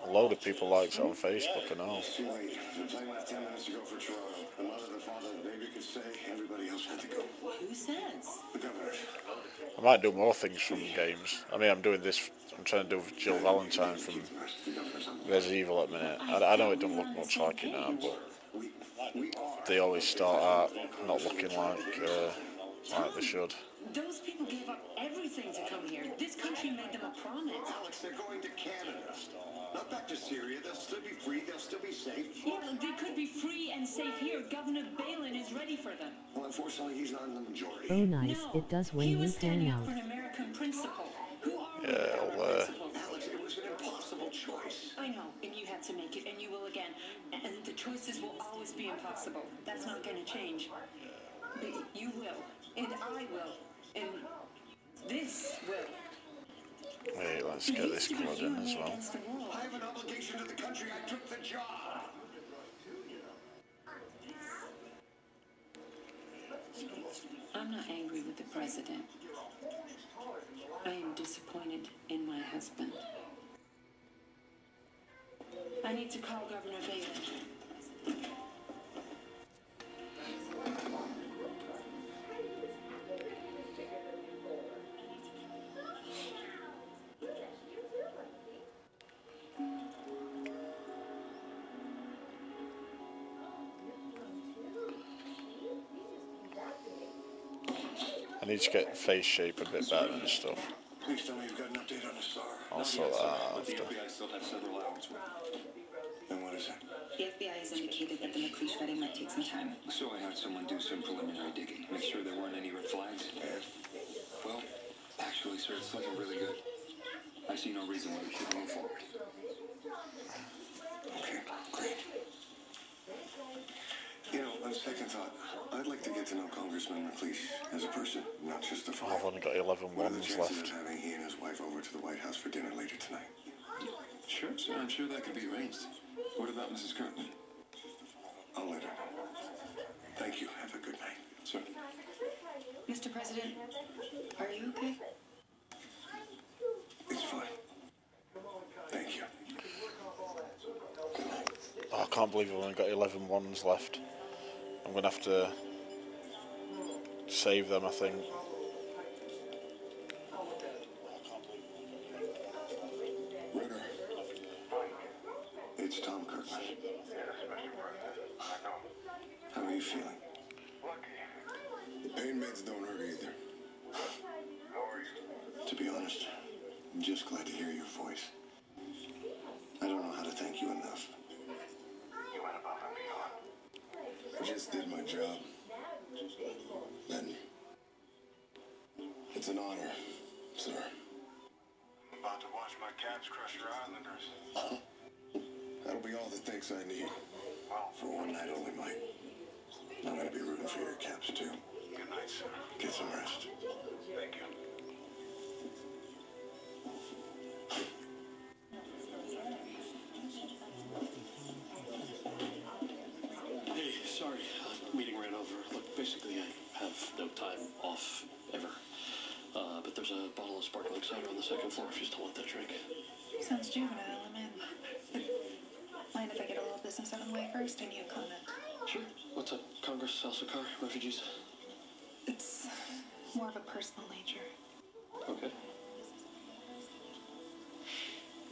E: load of people liked it on Facebook and all.
A: Too late. The plane left 10 minutes to go for Toronto. The mother, the father, the baby could stay. Everybody else had to go.
G: Who says?
A: The governors.
E: I might do more things from games. I mean, I'm doing this. I'm trying to do Jill Valentine from Resident Evil at the minute. I know it doesn't look much like it now, but they always start out not looking like they should.
G: Those people gave up everything to come here. This country made them a promise.
A: Alex, they're going to Canada. Not back to Syria. They'll still be free. They'll still be safe.
G: Yeah, they could be free and safe here. Governor Balin is ready for them.
A: Well, unfortunately, he's not in the majority.
I: Oh nice, it does when you hang out.
G: For an American principle. Who are
E: Yeah,
A: Alex, it was an impossible choice.
G: I know, and you had to make it, and you will again. And the choices will always be impossible. That's not going to change. But you will, and I will, and this will.
E: Wait, let's get this coloured in as well.
A: I have an obligation to the country. I took the job.
B: I'm not angry with the president. I am disappointed in my husband. I need to call Governor Balin.
E: I need to get face shape a bit better and stuff.
J: Please tell me you've got an update on Nassar.
E: I'll sort that out
H: But the
E: after.
H: FBI still has several hours worth.
J: And what is it?
K: The FBI has indicated that the McLeish vetting might take some time.
H: So I had someone do some preliminary digging, make sure there weren't any red flags.
J: And?
H: Well, actually, sir, it's looking really good. I see no reason why we shouldn't move forward.
J: Okay, great. You know, on second thought, I'd like to get to know Congressman McLeish as a person, not just a
E: I've
J: father.
E: only got 11
J: What are the
E: ones
J: chances
E: left.
J: of having he and his wife over to the White House for dinner later tonight?
H: Sure, sir, I'm sure that could be arranged. What about Mrs. Kirkman?
J: I'll let her know. Thank you. Have a good night.
H: Sir.
K: Mr. President, are you okay?
J: It's fine. Thank you.
E: Oh, I can't believe I've only got 11 ones left. I'm going to have to save them, I think.
J: Ritter. It's Tom Kirkman. How are you feeling? The pain meds don't hurt either. To be honest, I'm just glad to hear your voice. I don't know how to thank you enough. You went above and beyond. I just did my job. And it's an honor, sir. I'm about to watch my Caps crush your Islanders. That'll be all the thanks I need. For one night only, Mike. I'm gonna be rooting for your Caps, too. Good night, sir. Get some rest. Thank you.
D: Hey, sorry, meeting ran over. Look, basically I have no time off, ever. But there's a bottle of sparkling cider on the second floor if you still want that drink.
P: Sounds juvenile, I'm in. Mind if I get a little business out of the way first? I need a comment.
D: Sure. What's up, Congress, Al-Sakar, refugees?
P: It's more of a personal nature.
D: Okay.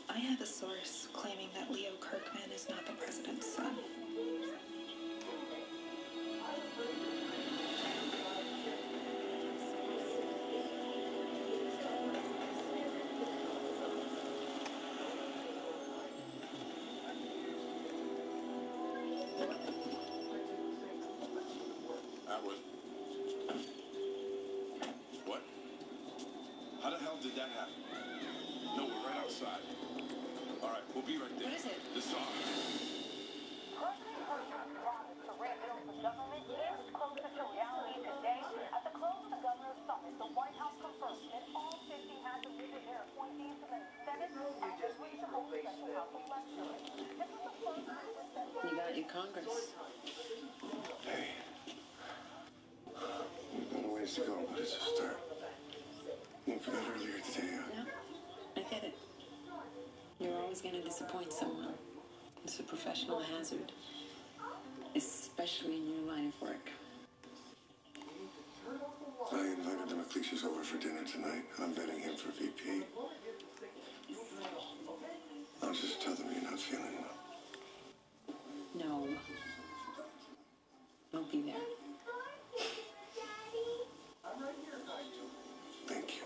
P: I have a source claiming that Leo Kirkman is not the president's son.
J: Atwood. What? How the hell did that happen? No, we're right outside. All right, we'll be right there.
K: What is it?
J: The song.
B: You got your Congress.
J: Hey. We've got a ways to go, but it's a start. What we got earlier today,
B: No, I get it. You're always going to disappoint someone. It's a professional hazard, especially in your line of work.
J: I invited the McLeishes over for dinner tonight. I'm betting him for VP. I'll just tell them you're not feeling well.
B: No. I'll be there.
J: Thank you.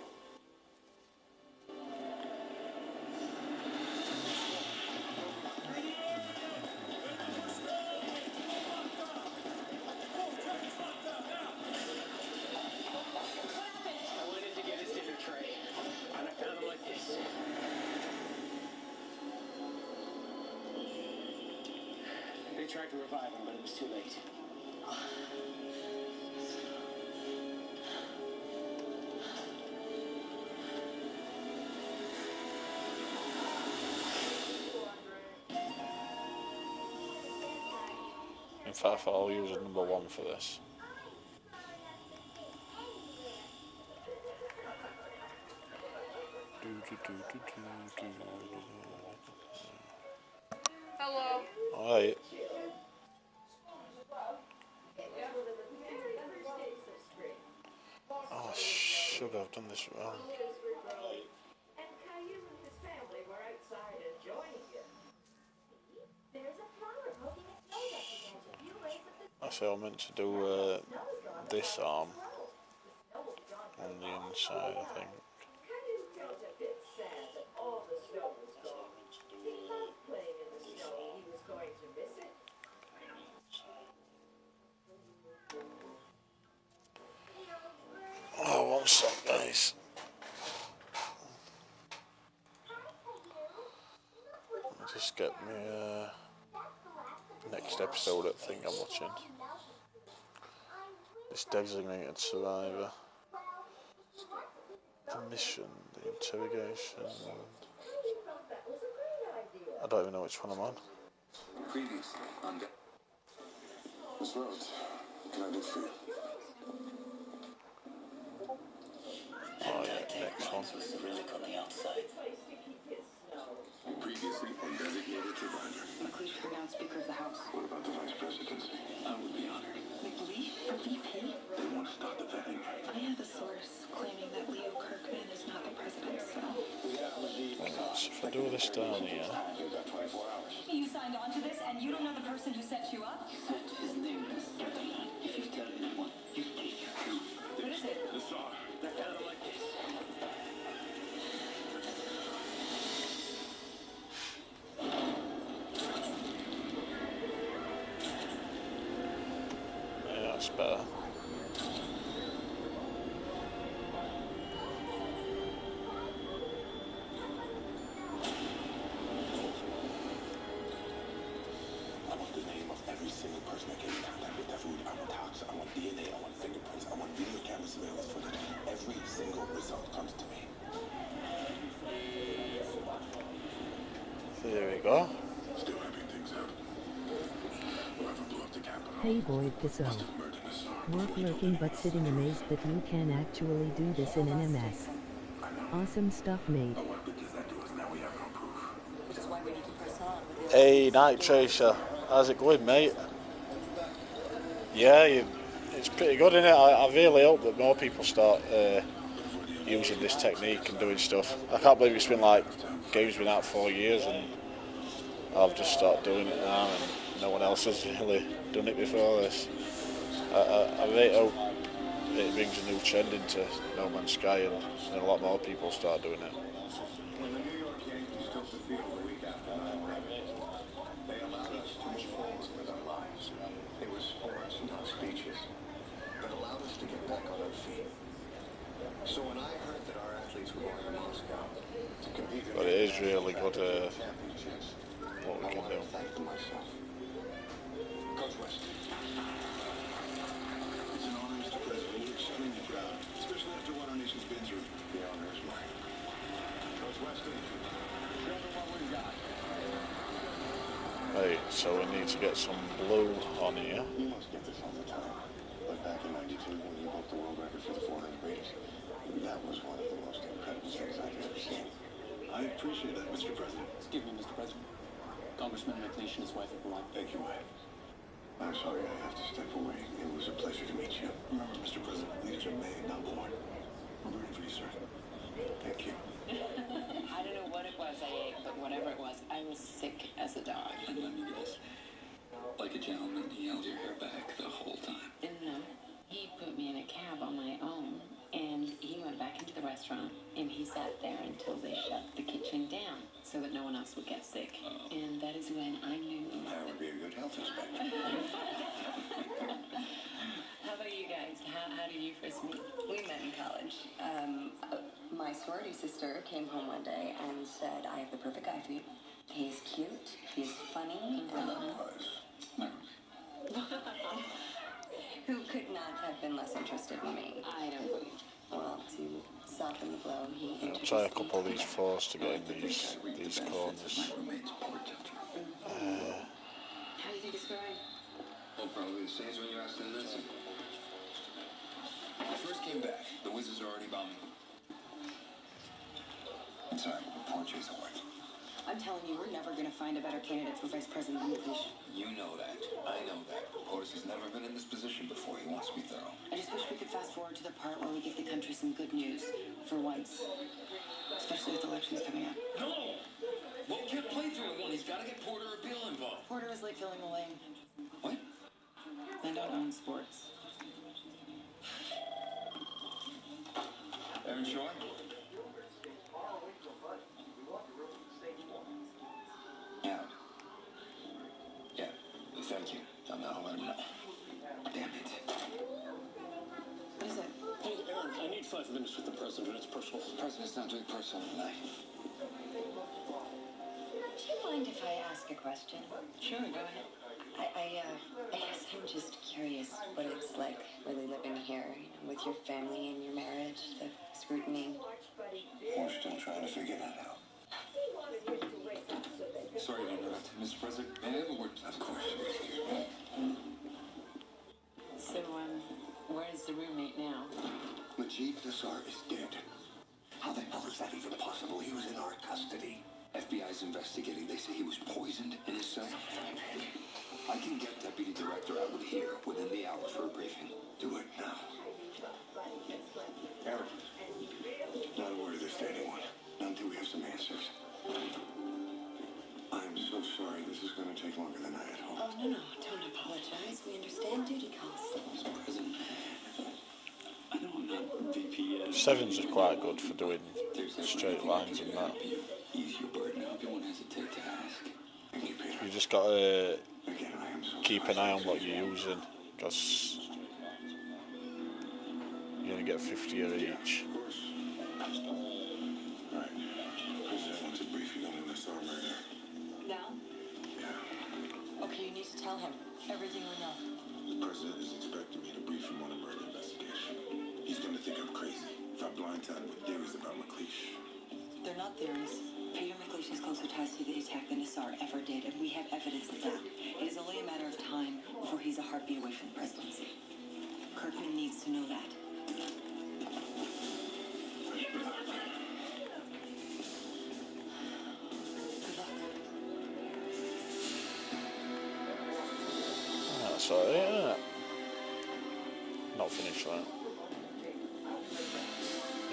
F: I went in to get his dinner tray, and I found him like this. They tried to revive him, but it was too late.
E: In fact, I thought I'll use a number 1 for this.
S: Hello.
E: Alright. Oh, sugar, I've done this wrong. I say I'm meant to do this arm on the inside, I think. Nice. Just get me next episode I think I'm watching. This designated survivor. The mission, the interrogation. I don't even know which one I'm on.
H: Previously on
J: Miss Rhodes, what can I do for you?
E: Oh yeah, next one.
J: Previously on designated survivor.
B: McLeish put down Speaker of the House.
J: What about the vice presidency?
H: I would be honored.
B: McLeish for VP?
J: They want to start the vetting.
B: I have a source claiming that Leo Kirkman is not the president, so...
E: So if I do this down here...
G: You signed on to this, and you don't know the person who set you up?
R: His name is Catalan. If you tell anyone, you take your coup.
G: What is it?
J: The SAR.
R: That kind of like this.
E: Yeah, that's better.
J: I want the name of every single person that came in contact with that food. I want tox, I want DNA, I want fingerprints, I want video camera surveillance footage. Every single result comes to me.
E: There we go.
J: Still wrapping things up. Whoever blew up the Capitol
I: Hey boy, Piso.
J: must have murdered the SAR.
I: Work lurking but sitting amazed that you can actually do this in an MS. Awesome stuff, mate.
J: But what good does that do us now? We have no proof.
G: Which is why we need to press on with
E: Hey, Night Tracer. How's it going, mate? Yeah, it's pretty good, isn't it? I really hope that more people start using this technique and doing stuff. I can't believe it's been like, game's been out 4 years and I've just started doing it now and no one else has really done it before this. I really hope it brings a new trend into No Man's Sky and a lot more people start doing it.
A: When the New York Yankees took the field the week after 9/11, they allowed us to move forward with our lives. It was sports, not speeches, that allowed us to get back on our feet. So when I heard that our athletes were going to Moscow to compete in
E: But it is really good
A: championships,
E: what we
A: I
E: can
A: wanted
E: do.
A: to thank them myself. Coach West.
J: It's an honor, Mr. President. We're extremely proud, especially after what our nation's been through.
A: The honor is mine. Coach Weston.
J: Show them what we've got.
E: Right, so we need to get some blue on here.
A: You must get this all the time. But back in '92, when you broke the world record for the 400 meters, that was one of the most incredible things I've ever seen.
J: I appreciate that, Mr. President.
F: Excuse me, Mr. President. Congressman McLeish and his wife have arrived.
J: Thank you, Wyatt. I'm sorry I have to step away. It was a pleasure to meet you. Remember, Mr. President, leaders are made, not born. I'm rooting for you, sir. Thank you.
B: I don't know what it was I ate, but whatever it was, I was sick as a dog.
H: And let me guess. Like a gentleman, he held your hair back the whole time.
B: No, he put me in a cab on my own, and he went back into the restaurant, and he sat there until they shut the kitchen down so that no one else would get sick. And that is when I knew.
A: That would be a good health inspector.
B: How about you guys? How did you first meet?
K: We met in college. My sorority sister came home one day and said, I have the perfect guy for you. He's cute, he's funny, who could not have been less interested in me.
B: I don't believe.
K: Well, to soften the blow, he
E: I'll try a couple of these fours to get in these corners.
B: How do you think it's going?
H: Well, probably the same as when you asked him this. I first came back. The Wizards are already bombing.
J: I'm sorry, the portraits are working.
K: I'm telling you, we're never going to find a better candidate for vice president than McLeish.
H: You know that. I know that. Horace has never been in this position before. He wants to be thorough.
B: I just wish we could fast forward to the part where we give the country some good news for once, especially with elections coming up.
L: No! Well, can't play 3-1. He's got to get Porter or Bill involved.
B: Porter is late filling the lane.
H: What?
B: I don't own sports.
H: Aaron Shore? Yeah. Yeah. Thank you. I'll let him know. Damn it.
B: What is it?
D: Hey, Aaron, I need 5 minutes with the president.
H: President. It's personal. The President's not doing personal tonight.
K: Do you mind if I ask a question?
B: Sure, go ahead.
K: I guess I'm just curious what it's like really living here, with your family and your marriage, the scrutiny.
A: We're still trying to figure that out.
H: Sorry to interrupt. Mr. President, may I have a word?
A: Of course, excuse me.
B: So, where's the roommate now?
A: Majid Nassar is dead. How the hell is that even possible? He was in our custody.
H: FBI's investigating. They say he was poisoned in his cell. I can get Deputy Director Atwood here within the hour for a briefing.
A: Do it now. Eric, not a word of this to anyone. Not until we have some answers. I'm so sorry. This is going to take longer than I had hoped.
K: Oh, no, don't apologize. We understand duty calls.
H: Mr. President, I know I'm not VP yet.
E: Sevens are quite good for doing straight lines and that.
H: Ease your burden. I hope you won't hesitate to ask.
A: Thank you, Peter.
E: You just got to
A: Again, I am so
E: keep
A: sorry.
E: an eye on what you're using, because you only get 50 of each.
J: Of course. Right. President wants a briefing on the Nassar murder.
G: Now?
J: Yeah.
G: Okay, you need to tell him everything we know.
J: The President is expecting me to brief him on a murder investigation. He's going to think I'm crazy if I blindside him with theories about McLeish.
G: They're not theories. Peter McLeish has closer ties to the attack than Nassar ever did, and we have evidence of that. It is only a matter of time before he's a heartbeat away from the presidency. Kirkman needs to know that.
J: Good luck.
G: Good luck.
E: That's alright, isn't it? Not finished that.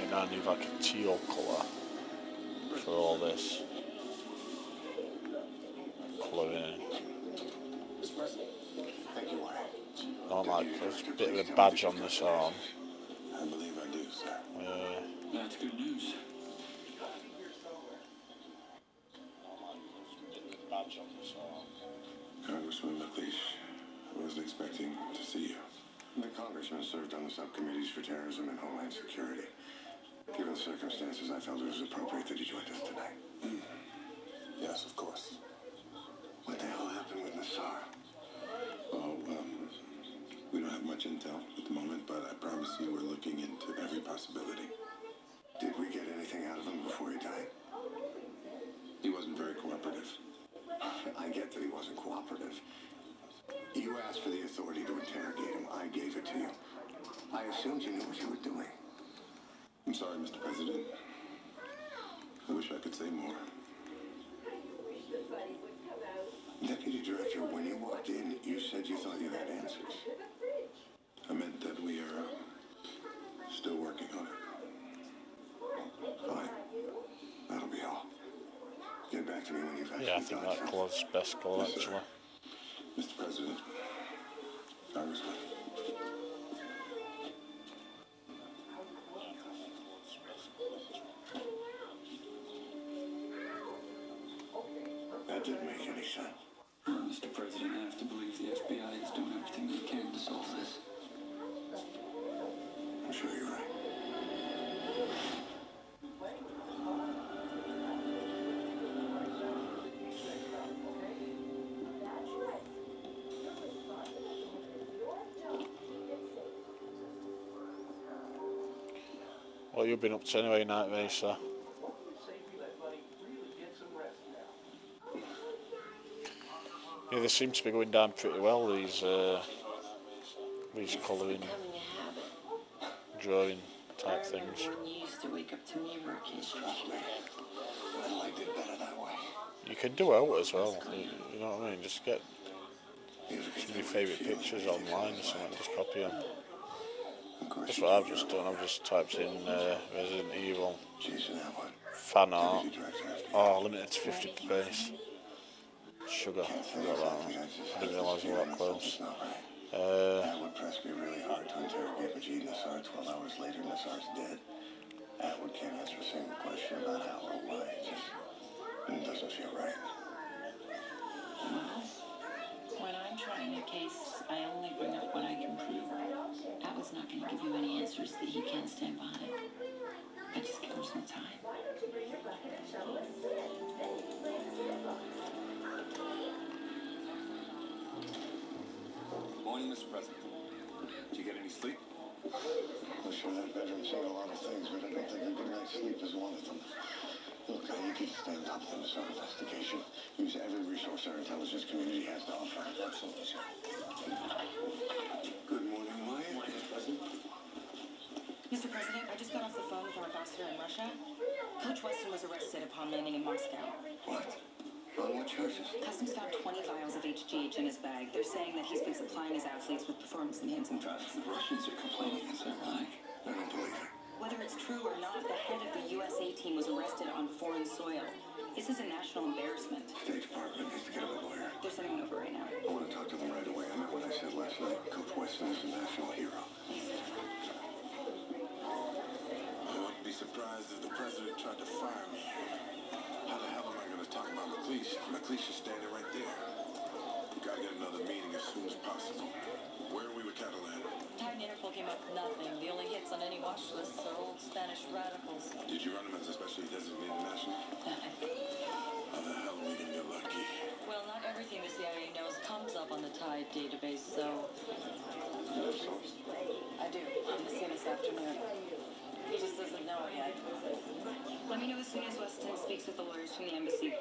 E: You now need like a teal colour for all this colouring.
A: Mr. President, thank you, Wyatt.
E: I want like a bit of a badge on this arm.
J: I believe I do, sir.
H: That's good news.
J: Congressman McLeish, I wasn't expecting to see you.
A: The congressman served on the subcommittees for terrorism and homeland security. Given the circumstances, I felt it was appropriate that he joined us tonight.
J: Yes, of course.
A: What the hell happened with Nassar?
J: Oh, we don't have much intel at the moment, but I promise you we're looking into every possibility.
A: Did we get anything out of him before he died?
J: He wasn't very cooperative.
A: I get that he wasn't cooperative. You asked for the authority to interrogate him. I gave it to you. I assumed you knew what you were doing.
J: I'm sorry, Mr. President. I wish I could say more.
A: Deputy Director, when you walked in, you said you thought you had answers.
J: I meant that we are still working on it.
A: Fine. That'll be all. Get back to me when you've actually
E: Yeah, I think
A: got
E: that colour's best colour
J: Yes, sir.
E: actually.
J: Mr. President, Congressman.
A: That didn't make any sense.
H: Mr. President, I have to believe the FBI is doing everything they can to solve this.
A: I'm sure you're right.
E: What have you been up to anyway, Night Racer? Yeah, they seem to be going down pretty well, these colouring, drawing type things.
B: When you used to wake up to me working.
A: Trust me. I liked it better that way.
E: You can do out as well, you know what I mean? Just get some of your favourite pictures online or something, just copy them. That's what I've just done. I've just typed in Resident Evil fan art. Oh, limited to 50 base. Sugar, forgot that one. I didn't realise we were that close.
A: That would press me really hard to interrogate Majid Nassar. 12 hours later, Nassar's dead. Atwood can't answer a single question about how or why. It doesn't feel right.
B: When I'm trying a case, I only bring up what I can prove. Atwood's not going to give you any answers that he can't stand behind. I just give him some time.
H: Morning, Mr. President. Did you get any sleep?
A: I'm sure that bedroom's seen a lot of things, but I don't think a good night's sleep is one of them. Look, I need you to stay on top of the Nassar investigation. Use every resource our intelligence community has to offer. Absolutely, sir. Good morning, Maya.
D: Morning, Mr. President.
S: Mr. President, I just got off the phone with our ambassador in Russia. Coach Weston was arrested upon landing in Moscow.
A: What? On what charges?
S: Customs found 20 vials of HGH in his bag. They're saying that he's been supplying his athletes with performance-enhancing drugs.
H: The Russians are complaining, is that right?
A: I don't believe it.
S: Whether it's true or not, the head of the USA team was arrested on foreign soil. This is a national embarrassment.
A: State Department needs to get a lawyer.
S: They're sending it over right now.
A: I want to talk to them right away. I meant what I said last night. Coach Weston is a national hero.
J: I wouldn't be surprised if the president tried to fire me. How the hell am I going to talk about McLeish? McLeish is standing right there. We got to get another meeting as soon as possible. Where are we with Catalan?
T: Titan Interpol came up with nothing. The only hits on any watch lists are old Spanish radicals.
J: Did you run him as a specially designated national?
T: Nothing.
J: How the hell are we going to get lucky?
T: Well, not everything the CIA knows comes up on the Tide database, so... I do. I'm the same this afternoon. He just doesn't know it yet.
S: Let me know as soon as Weston speaks with the lawyers from the embassy.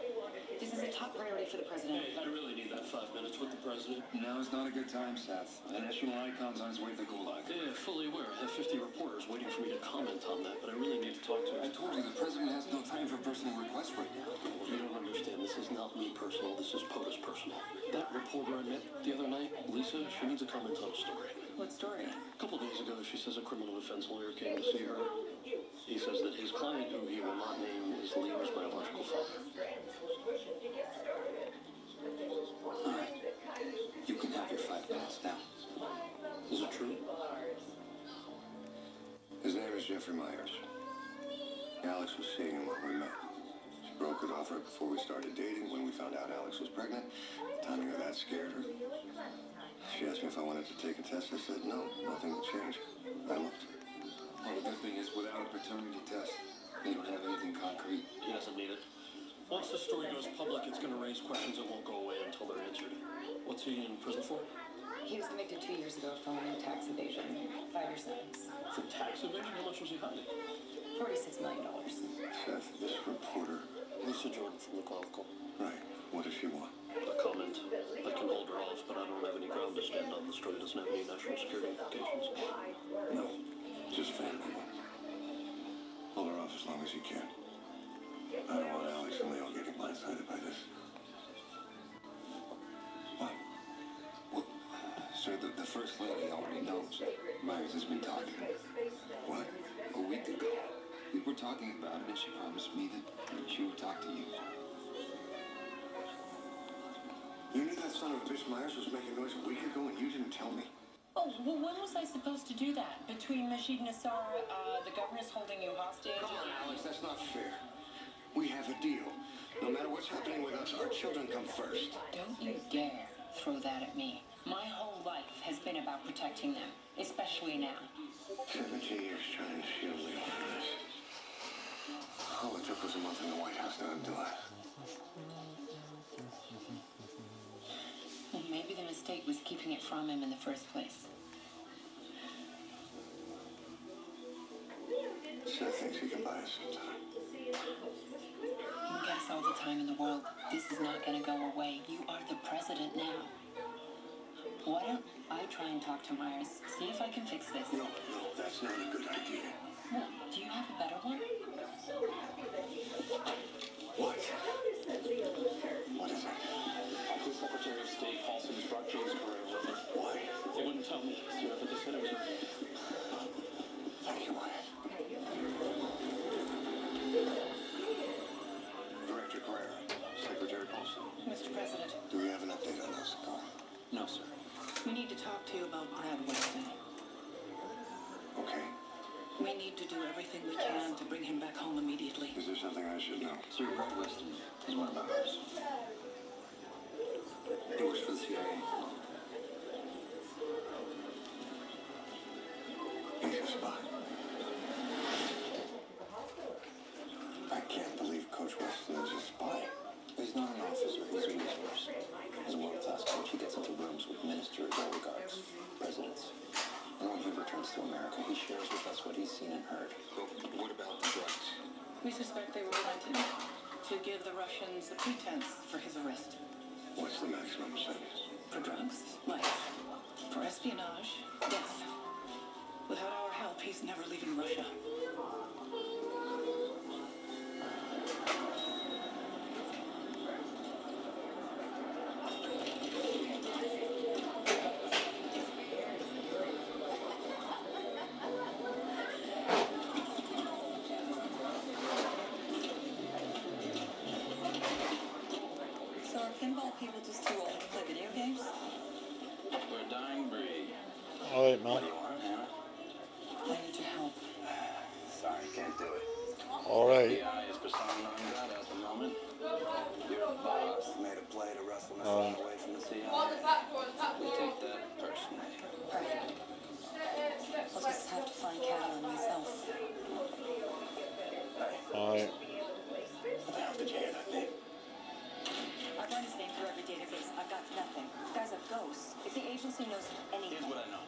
S: This is a top priority for the president.
D: I really need that 5 minutes with the president.
H: Now is not a good time, Seth. The national icon's on his way to the Gulag.
D: Yeah, fully aware. I have 50 reporters waiting for me to comment on that, but I really need to talk to him.
H: I told you the president has no time for personal requests right now.
D: You don't understand. This is not me personal. This is POTUS personal. That reporter I met the other night, Lisa, she needs a comment on a story.
T: What story?
D: A couple days ago, she says a criminal defense lawyer came to see her. He says that his client, who he will not name, is Leo's biological father.
H: All right. You can have your 5 minutes now.
D: Is it true?
A: His name is Jeffrey Myers. Alex was seeing him when we met. She broke it off right before we started dating. When we found out Alex was pregnant, the timing of that scared her. She asked me if I wanted to take a test. I said no, nothing would change. I looked.
H: Well, the good thing is, without a paternity test, they don't have anything concrete.
D: He doesn't need it. Once the story goes public, it's going to raise questions that won't go away until they're answered. What's he in prison for?
S: He was convicted 2 years ago of felony tax evasion. 5-year sentence.
D: For tax evasion? How much was he hiding?
S: $46 million.
A: Seth, this reporter...
D: Lisa Jordan from the Chronicle.
A: Right. What does she want?
D: A comment. I can hold her off, but I don't have any ground to stand on. The story doesn't have any national security implications.
A: No. Just family. Hold her off as long as you can. I don't want Alex and Leo getting blindsided by this.
H: What? Well, sir, the First Lady already knows. Myers has been talking.
A: What?
H: A week ago. We were talking about it, and she promised me that she would talk to you.
A: You knew that son of a bitch Myers was making noise a week ago and you didn't tell me?
T: Oh, well, when was I supposed to do that? Between Majid Nassar, the governor's holding you hostage?
A: Come on, Alex, that's not fair. We have a deal. No matter what's happening with us, our children come first.
B: Don't you dare throw that at me. My whole life has been about protecting them, especially now.
A: 17 years trying to shield Leo from this. All it took was a month in the White House to undo it.
B: Well, maybe the mistake was keeping it from him in the first place.
A: Seth thinks he can buy us some time.
B: You can guess all the time in the world. This is not going to go away. You are the president now. Why don't I try and talk to Myers, see if I can fix this?
A: No, that's not a good idea.
B: Well, do you have a better one?
A: What? What is it?
D: The Secretary of State falsely described James Carrera with her.
A: Why?
D: They wouldn't tell me, but they said it was her.
A: Thank you, Wyatt. Director Carrera, Secretary Paulson.
S: Mr. President,
A: Do we have an update on this?
D: No, sir.
S: we need to talk to you about Brad Weston.
A: Okay.
S: We need to do everything we can to bring him back home immediately.
A: Is there something I should know?
H: Sir, Brad Weston is one of ours. He works for the CIA.
A: He's a spy.
M: presidents. And when he returns to America, he shares with us what he's seen and heard.
H: But what about the drugs?
S: We suspect they were planted to give the Russians the pretense for his arrest.
A: What's the maximum sentence?
S: For drugs, life. For espionage, death. Without our help, he's never leaving Russia.
G: So are pinball people just too old to play video games?
M: We're a dying breed.
E: Alright,
M: What
E: man.
M: do you want, Hannah?
G: I need your help.
M: Sorry, can't do it.
E: Alright.
M: FBI is persona non grata at the moment. Your boss made a play to wrestle us away from the CIA. We take that personally.
G: Perfect. I'll just have to find Catalan myself.
E: Alright.
M: What the hell did you hear that, Nate?
S: I've run his name through every database. I've got nothing. The guy's a ghost. If the agency knows anything...
M: Here's what I know.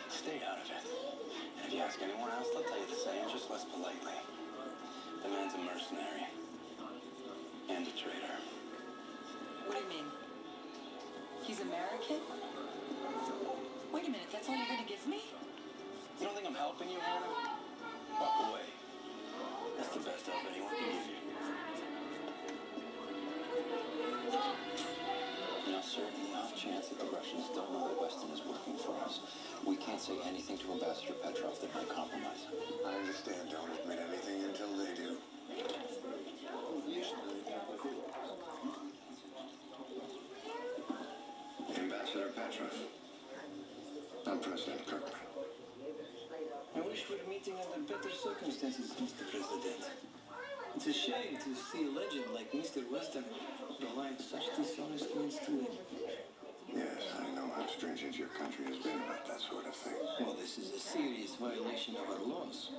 M: Stay out of it. And if you ask anyone else, they'll tell you the same, just less politely. The man's a mercenary. And a traitor.
G: What do you mean? He's American? Wait a minute, that's all you're gonna give me?
M: You don't think I'm helping you, Hannah? Walk away. That's the best help anyone can give you. Now, sir, in the off chance that the Russians don't know that Weston is working for us, we can't say anything to Ambassador Petrov that might compromise him.
A: I understand. Don't admit anything until they do. Ambassador Petrov. I'm President Kirkman.
R: I wish we were meeting under better circumstances, Mr. President. It's a shame to see a legend like Mr. Weston relying such dishonest means to win.
A: Yes, I know how stringent your country has been about that sort of thing.
R: Well, this is a serious violation of our laws.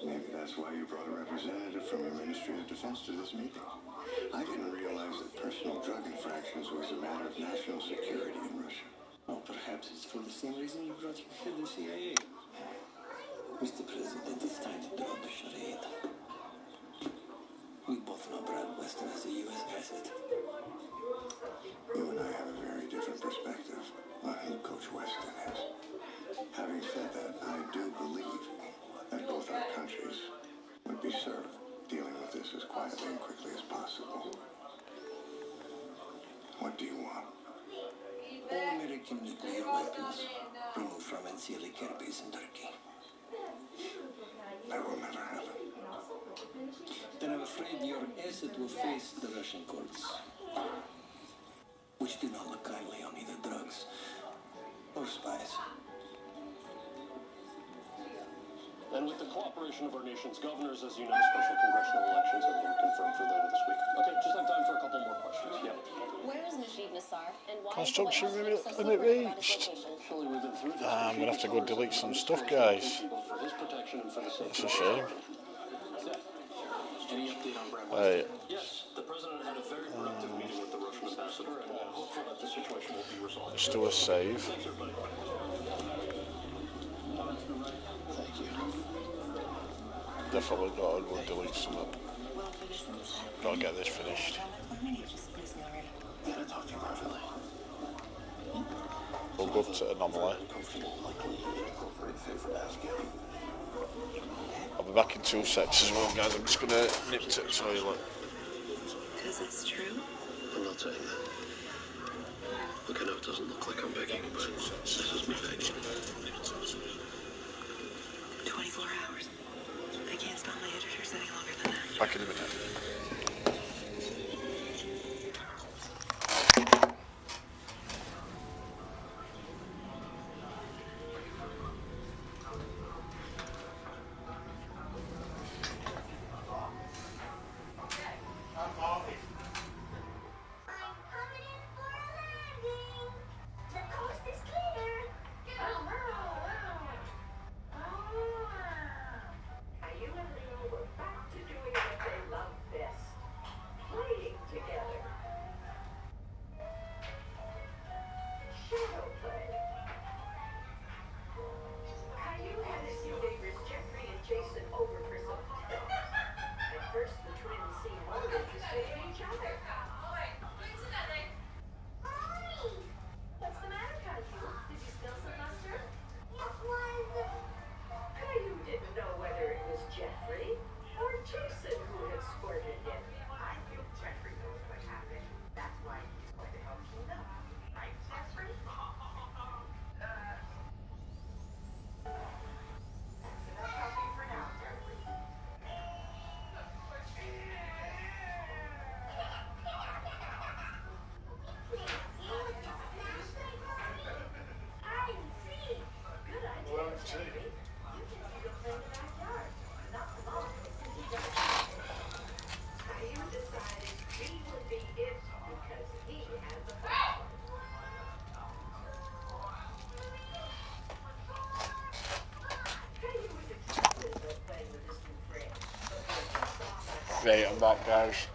A: Maybe that's why you brought a representative from your Ministry of Defense to this meeting. I didn't realize that personal drug infractions was a matter of national security in Russia.
R: Well, perhaps it's for the same reason you brought your head to the CIA. Mr. President, it's time to drop the charade. We both know Brad Weston as a U.S. asset.
A: You and I have a very different perspective on who Coach Weston is. Having said that, I do believe that both our countries would be served dealing with this as quietly and quickly as possible. What do you want?
R: All American nuclear weapons removed from NCLA care base in Turkey.
A: That will never happen.
R: Then I'm afraid your asset will face the Russian courts, which do not look kindly on either drugs or spies.
D: And with the cooperation of our nation's governors, as you know, special congressional elections have been confirmed for later this week. Okay, just have time for a couple more questions. Yeah.
C: Where is Najib Nassar, and why
E: Construction
C: is the White House so
E: limit
C: secretive about his
E: reached.
C: location?
D: Surely we've been through this.
E: I'm gonna have to go delete some stuff, guys.
D: For his protection and for the
E: That's
D: safety.
E: a shame.
D: Any update on Brad
E: Right.
D: Yes, the president had a very productive meeting with the Russian ambassador, and I'm hopeful that the situation will be resolved.
E: Let's do a save.
D: Thanks, everybody.
R: Thank you.
E: Definitely gotta go delete some of it. Gotta get this finished.
R: Can I talk to you privately?
E: We'll go to Anomaly. I'll be back in 2 seconds as well, guys. I'm just gonna nip to the toilet.
G: Because it's true?
D: I'm not saying that. Look, I know it doesn't look like I'm begging, but this is me begging.
G: 24 hours. I can't stop my editors any longer than that.
E: Back in a minute. bait on that, guys.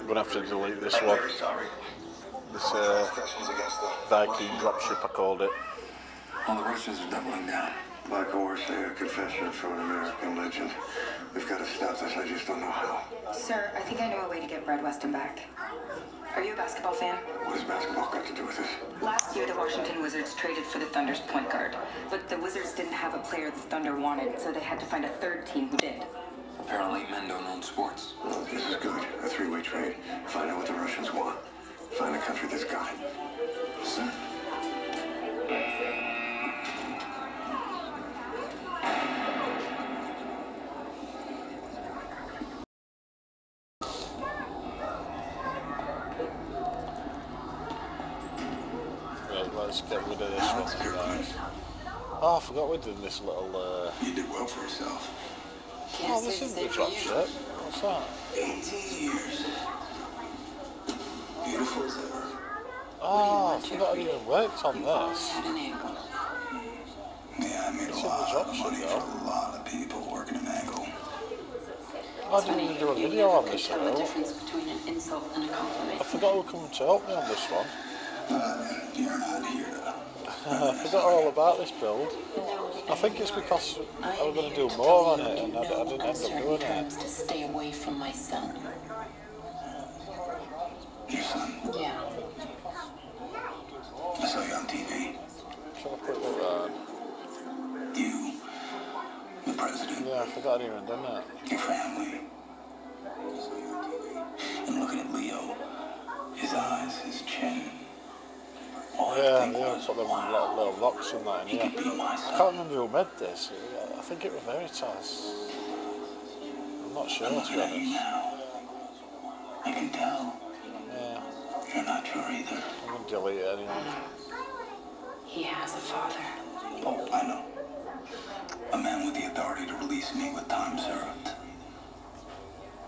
E: I'm gonna have to delete this one. This Viking dropship, I called it.
A: All the Russians are doubling down. By coercing a confession from an American legend. We've got to stop this, I just don't know how.
S: Sir, I think I know a way to get Brad Weston back. Are you a basketball fan?
A: What has basketball got to do with this?
S: Last year, the Washington Wizards traded for the Thunder's point guard. But the Wizards didn't have a player the Thunder wanted, so they had to find a third team who did.
H: Apparently men don't own sports.
A: Well, this is good. A three-way trade. Find out what the Russians want. Find a country that's got it.
H: Sir?
E: Let's get rid of this one, guys. Oh, I forgot we did this little.
A: You did well for yourself.
E: Oh, this is the drop ship. What's that?
A: 18 years. Beautiful as ever.
E: Oh, I forgot I even worked on this.
A: Yeah, I made a lot of money for a lot of people working an angle.
E: I didn't even do a video on this at all. I forgot who come to help me on this one.
A: You're not here to...
E: I forgot all about this build. I think it's because I was going to do more on it and I didn't end up doing it.
B: To stay away from my son.
A: Your son?
B: Yeah.
A: I saw you on TV.
E: Shall I put it around?
A: You, the president.
E: Yeah, I forgot I even done that.
A: Your family.
M: his eyes, his chin. All I
E: Yeah,
M: think
E: yeah,
M: was,
E: put them
M: wow,
E: little rocks in that in
M: he
E: here.
M: could be my
E: I
M: son.
E: can't remember who made this. I think it was Veritas. I'm not sure,
M: I'm
E: to
M: looking
E: be
M: at you
E: honest.
M: now. I can tell.
E: Yeah,
M: You're not sure either.
E: I'm going to delete it anyway.
S: He has a father.
M: Oh, I know. A man with the authority to release me with time served.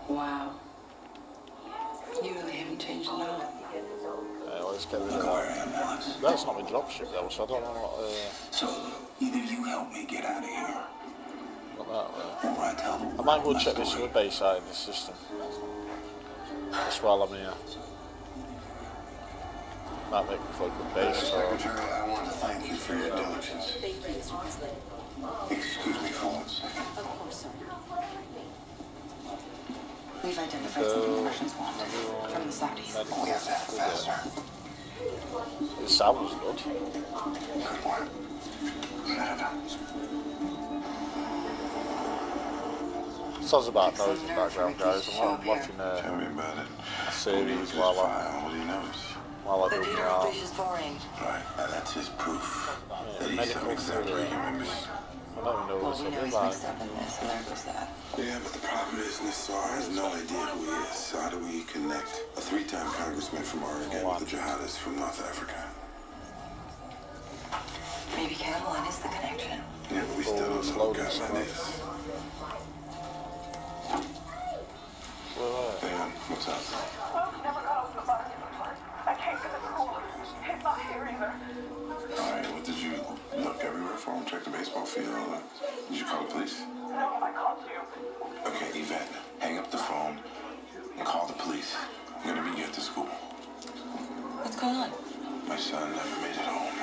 B: Wow. You really haven't changed at all.
E: Let's get rid of
M: Look where I
E: that.
M: am, Alex.
E: That's not my dropship though, so I don't know what...
M: So, either you help me get out of here,
E: what that
M: or I tell the
E: I might go
M: world my
E: check this
M: story.
E: other base out in the system. Just while I'm here. Might make for a good base tour.
A: Secretary, I want to thank you for your diligence.
B: Thank you, Mr. President.
A: Excuse me for 1 second.
B: Of course, sir.
S: We've identified something the Russians want from the Saudis.
A: We have to act faster.
E: It sounds good.
A: Good one. Set it up.
E: Sounds about noise in the background, guys. I'm watching
J: Tell me about it.
E: a series while
J: What do you notice?
E: I
G: The
E: do
G: leader
E: my
G: of
E: art.
G: British foreign.
J: Right, now that's his proof that he's
E: medical
J: some exemplary
E: theory.
J: human being.
E: I don't even know
G: Well,
E: what's
G: we
E: up
G: know
E: with
G: he's
E: that.
G: mixed up in this, and there goes that.
J: Yeah, but the problem is Nassar has no idea who he is. So how do we connect a 3-time congressman from Oregon with a jihadist from North Africa?
G: Maybe Caroline is the connection.
J: Yeah, but we still don't know who Caroline is. Dan, what's up?
U: I can't get to school. He's not here either.
J: Alright, what did you look everywhere for him? Check the baseball field? Did you call the police?
U: No, I called you.
J: Okay, Yvette, hang up the phone and call the police. I'm gonna meet you at the school.
G: What's going on?
J: My son never made it home.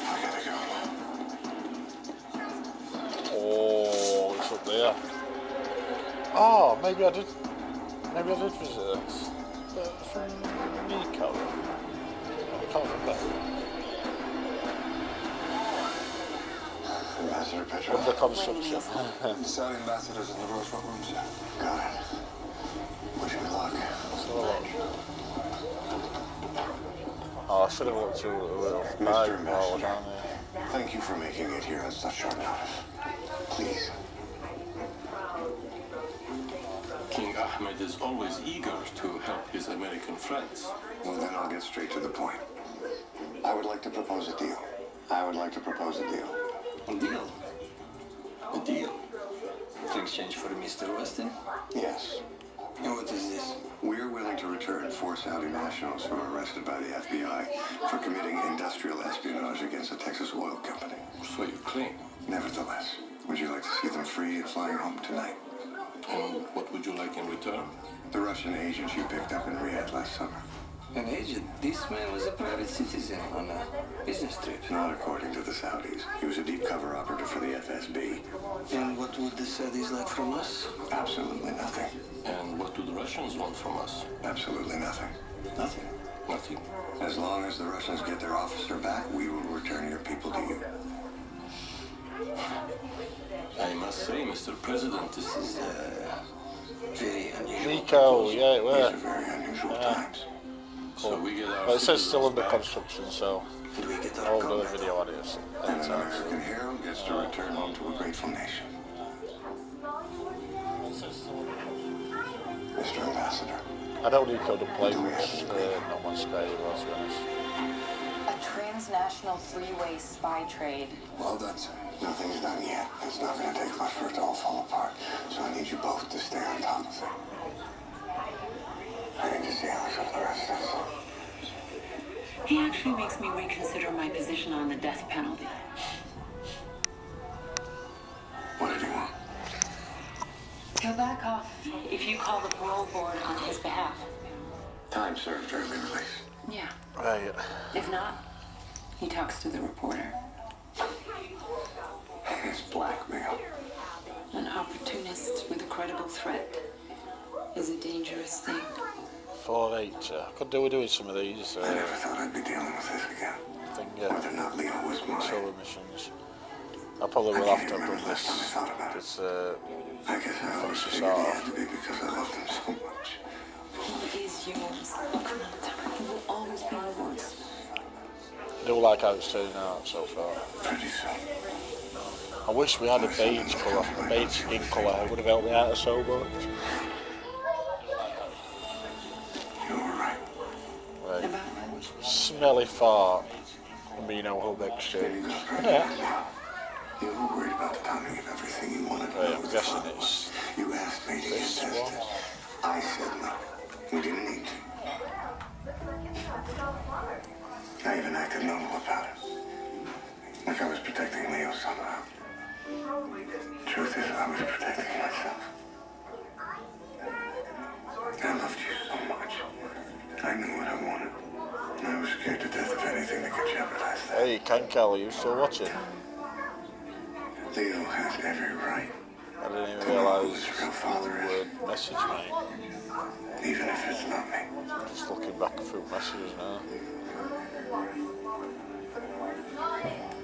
J: I gotta go.
E: Oh, it's up there. Oh, maybe I did visit it. From Nico. I can't remember.
A: Ambassador Petrov.
E: Of the construction.
J: The Saudi ambassador's in the Roosevelt rooms.
A: Got it. Wish me luck.
E: Let's have a look. Oh, I should have looked through a little bag while I was down there.
A: Thank you for making it here on such short notice. Please.
V: King Ahmed is always eager to help his American friends.
A: Well, then I'll get straight to the point. I would like to propose a deal.
R: A deal? A deal? To exchange for Mr. Weston?
A: Yes.
R: And what is this?
A: We're willing to return 4 Saudi nationals who were arrested by the FBI for committing industrial espionage against a Texas oil company.
V: So you claim.
A: Nevertheless, would you like to see them free and flying home tonight?
V: And what would you like in return?
A: The Russian agent you picked up in Riyadh last summer.
R: An agent? This man was a private citizen on a business trip.
A: Not according to the Saudis. He was a deep cover operative for the FSB.
R: And what would the Saudis like from us?
A: Absolutely nothing.
V: And what do the Russians want from us?
A: Absolutely nothing.
R: Nothing.
V: Nothing.
A: As long as the Russians get their officer back, we will return your people to you.
V: I must say, Mr. President,
R: This is very unusual.
E: Nico, yeah, it
A: These
E: were.
A: are very unusual times.
V: so we get our
E: Well, it says still under
V: citizens back.
E: construction, so
R: Did we get our
E: I'll do a
R: cover?
E: video on it.
A: And an American hero gets to return home to a grateful nation. Mr. Ambassador.
E: I don't need to play much, not much Sky, to be honest.
S: A transnational three-way spy trade.
A: Well done, sir. Nothing's done yet. It's not going to take much for it to all fall apart. So I need you both to stay on top of it. I need to see Alex with the rest of us.
B: He actually makes me reconsider my position on the death penalty.
A: What did he want?
B: He'll back off if you call the parole board on his behalf.
A: Time served, early release.
B: Yeah.
E: Right.
B: If not, he talks to the reporter.
A: It's blackmail.
B: An opportunist with a credible threat is a dangerous thing.
E: 4-8. Could do with doing some of these.
A: I never thought I'd be dealing with this again.
E: Thing,
A: Whether or not Leo was mine.
E: solo missions. I probably will have to have done this. This
A: I guess I always
E: finish this
A: figured he
E: off.
A: had to be because I loved him so much.
B: Who is yours. Oh, come on, it will always be yours.
E: I do like how it's turning out so far.
J: Pretty soon.
E: I wish we had a beige colour, a beige skin colour. It would have helped me out so much.
J: You were right.
E: Right. Smelly fart. Amino hub exchange. Yeah.
A: You were worried about the timing of everything you wanted.
E: Right, I'm guessing it's
A: You asked me to get
E: this
A: tested.
E: one.
A: I said no. We didn't need to. I even acted normal about it. Like I was protecting Leo somehow. Truth is, I was protecting myself. I loved you so much. I knew what I wanted. And I was scared to death of anything that could jeopardize that.
E: Hey, Ken Kelly, you still watching?
A: Leo has every right.
E: I didn't even realise
A: His real father
E: you would message me.
A: even if it's not me.
E: Just looking back through messages now.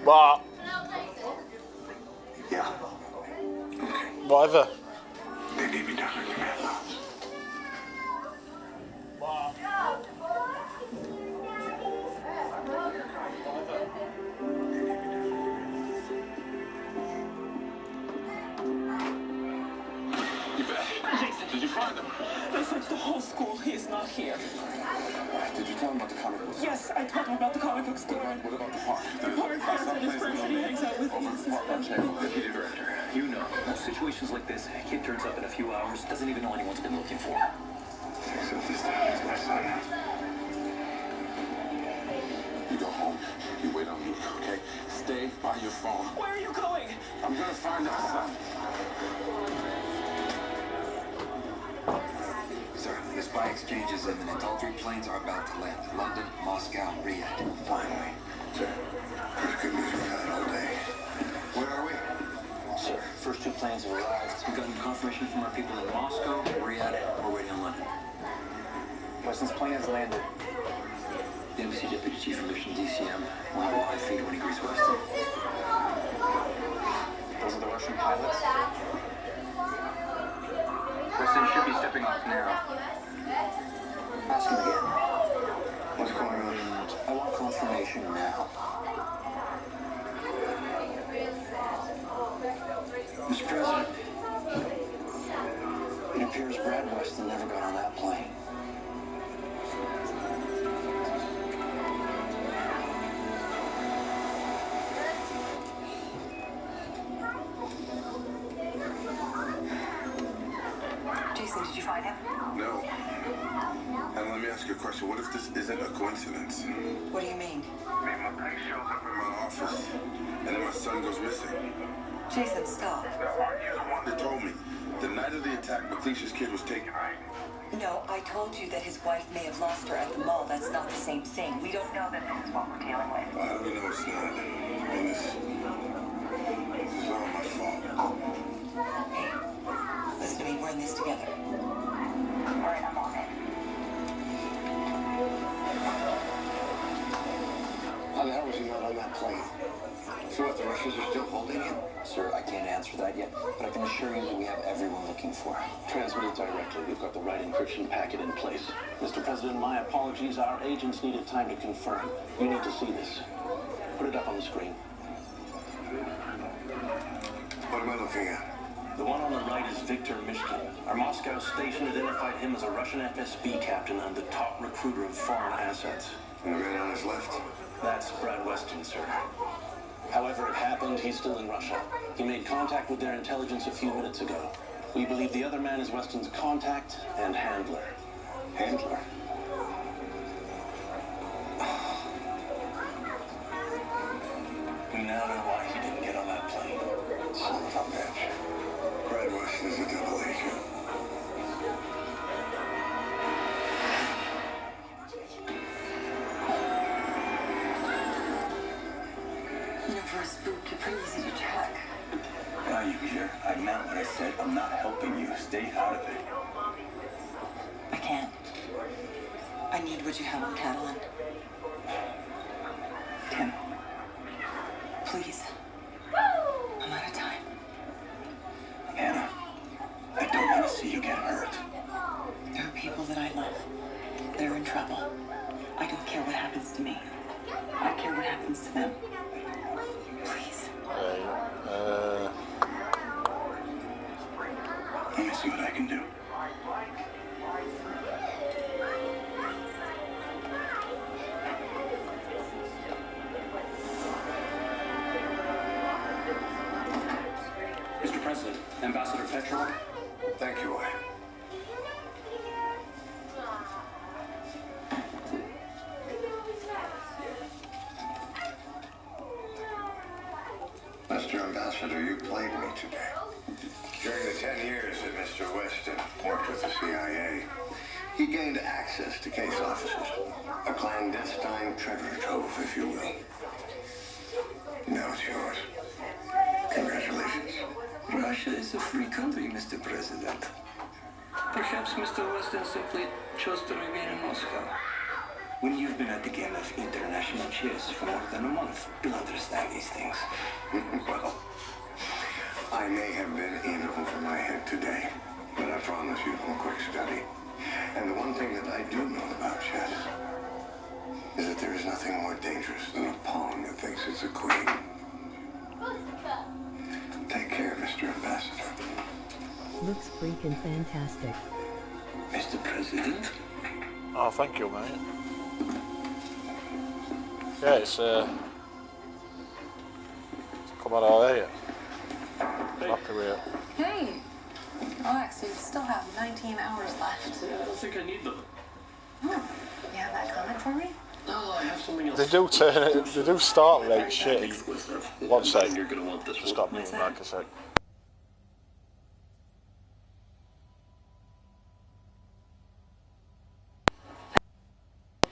E: But
A: Yeah.
E: whatever.
A: They need me down in command lounge.
V: You back? Jason, did you find him?
O: I searched the whole school. He is not here.
H: Did you tell him about the comic books?
O: Yes, I told him about the comic book store.
H: What about the park?
O: The park has at his friends that he hangs out with.
H: Deputy director.
Q: You know, most situations like this, a kid turns up in a few hours, doesn't even know anyone's been looking for him.
A: Except this time it's my son.
J: You go home. You wait on me, okay? Stay by your phone.
O: Where are you going?
J: I'm gonna find out, son.
H: Sir, the spy exchange is imminent. All 3 planes are about to land. London, Moscow, Riyadh.
A: Finally. Sir, there's good news we've had all day.
H: Where are we?
Q: Sir, first 2 planes have arrived. We've gotten confirmation from our people in Moscow, Riyadh, we're waiting on London.
O: Weston's plane has landed.
Q: The embassy deputy chief from Mission DCM will have a live feed when he greets Weston.
O: Those are the Russian pilots.
Q: Weston should be stepping off now. Ask him again.
A: What's going on?
Q: I want confirmation now. Mr. President, it appears Brad Weston never got on that plane.
B: Jason, did you find him?
J: No. And let me ask you a question. What if this isn't a coincidence?
B: What do you mean?
J: My bank shows up in my office, and then my son goes missing.
B: Jason, stop.
J: You're the one that told me. The night of the attack, Matisha's kid was taken.
B: No, I told you that his wife may have lost her at the mall. That's not the same thing. We don't know that this is what we're dealing with.
J: I don't know it's not. I mean, this is all my fault.
B: Hey, listen to me. We're in this together.
U: All right, I'm on it.
A: How the hell was he not on that plane? So what, the Russians are still holding him?
Q: Sir, I can't answer that yet, but I can assure you that we have everyone looking for him.
M: Transmit it directly. We've got the right encryption packet in place. Mr. President, my apologies. Our agents needed time to confirm. You need to see this. Put it up on the screen.
A: What am I looking at?
M: The one on the right is Victor Mishkin. Our Moscow station identified him as a Russian FSB captain and the top recruiter of foreign assets.
A: And the man on his left?
M: That's Brad Weston, sir. However it happened, he's still in Russia. He made contact with their intelligence a few minutes ago. We believe the other man is Weston's contact and handler.
A: Handler?
M: We now know why he didn't get on that plane.
A: Son of a bitch. Brad Weston is a double agent.
B: You know, for a spook, you're pretty easy to track.
M: Now you hear? I meant what I said. I'm not helping you. Stay out of it.
B: I can't. I need what you have on Catalan. Tim. Please. I'm out of time.
M: Anna, I don't want to see you get hurt.
B: There are people that I love
M: with them.
K: Please.
M: Let me see what I can do.
Q: Mr. President, Ambassador Petrov.
A: Thank you, Wyatt. Mr. Ambassador, you played me today. During the 10 years that Mr. Weston worked with the CIA, he gained access to case offices. A clandestine treasure trove, if you will. Now it's yours. Congratulations.
R: Russia is a free country, Mr. President. Perhaps Mr. Weston simply chose to remain in Moscow. When you've been at the game of international chess for more than a month, you'll understand these things.
A: Well, I may have been in over my head today, but I promise you a quick study. And the one thing that I do know about chess is that there is nothing more dangerous than a pawn that thinks it's a queen. Take care, Mr. Ambassador.
I: Looks freaking fantastic.
R: Mr. President?
E: Oh, thank you, mate. Yeah, it's come on out here. Happy with it.
K: Hey! Relax, you still have 19 hours left.
D: Yeah, I don't think I need them.
K: Oh, you have that comment for me?
D: No, I have something else.
E: They do turn it. They do start late shitty.
D: Exclusive.
E: One sec.
D: You're gonna want this
E: Just
D: one.
E: got me back a sec.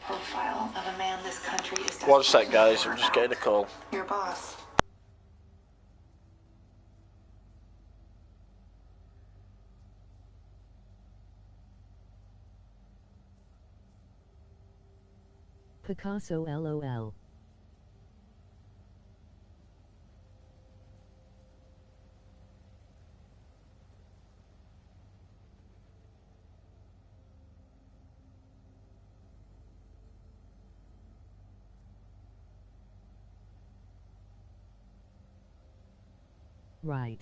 K: Profile of a man this country is.
E: One sec, guys. I'm just getting a call.
K: Your boss.
I: Picasso LOL. Right.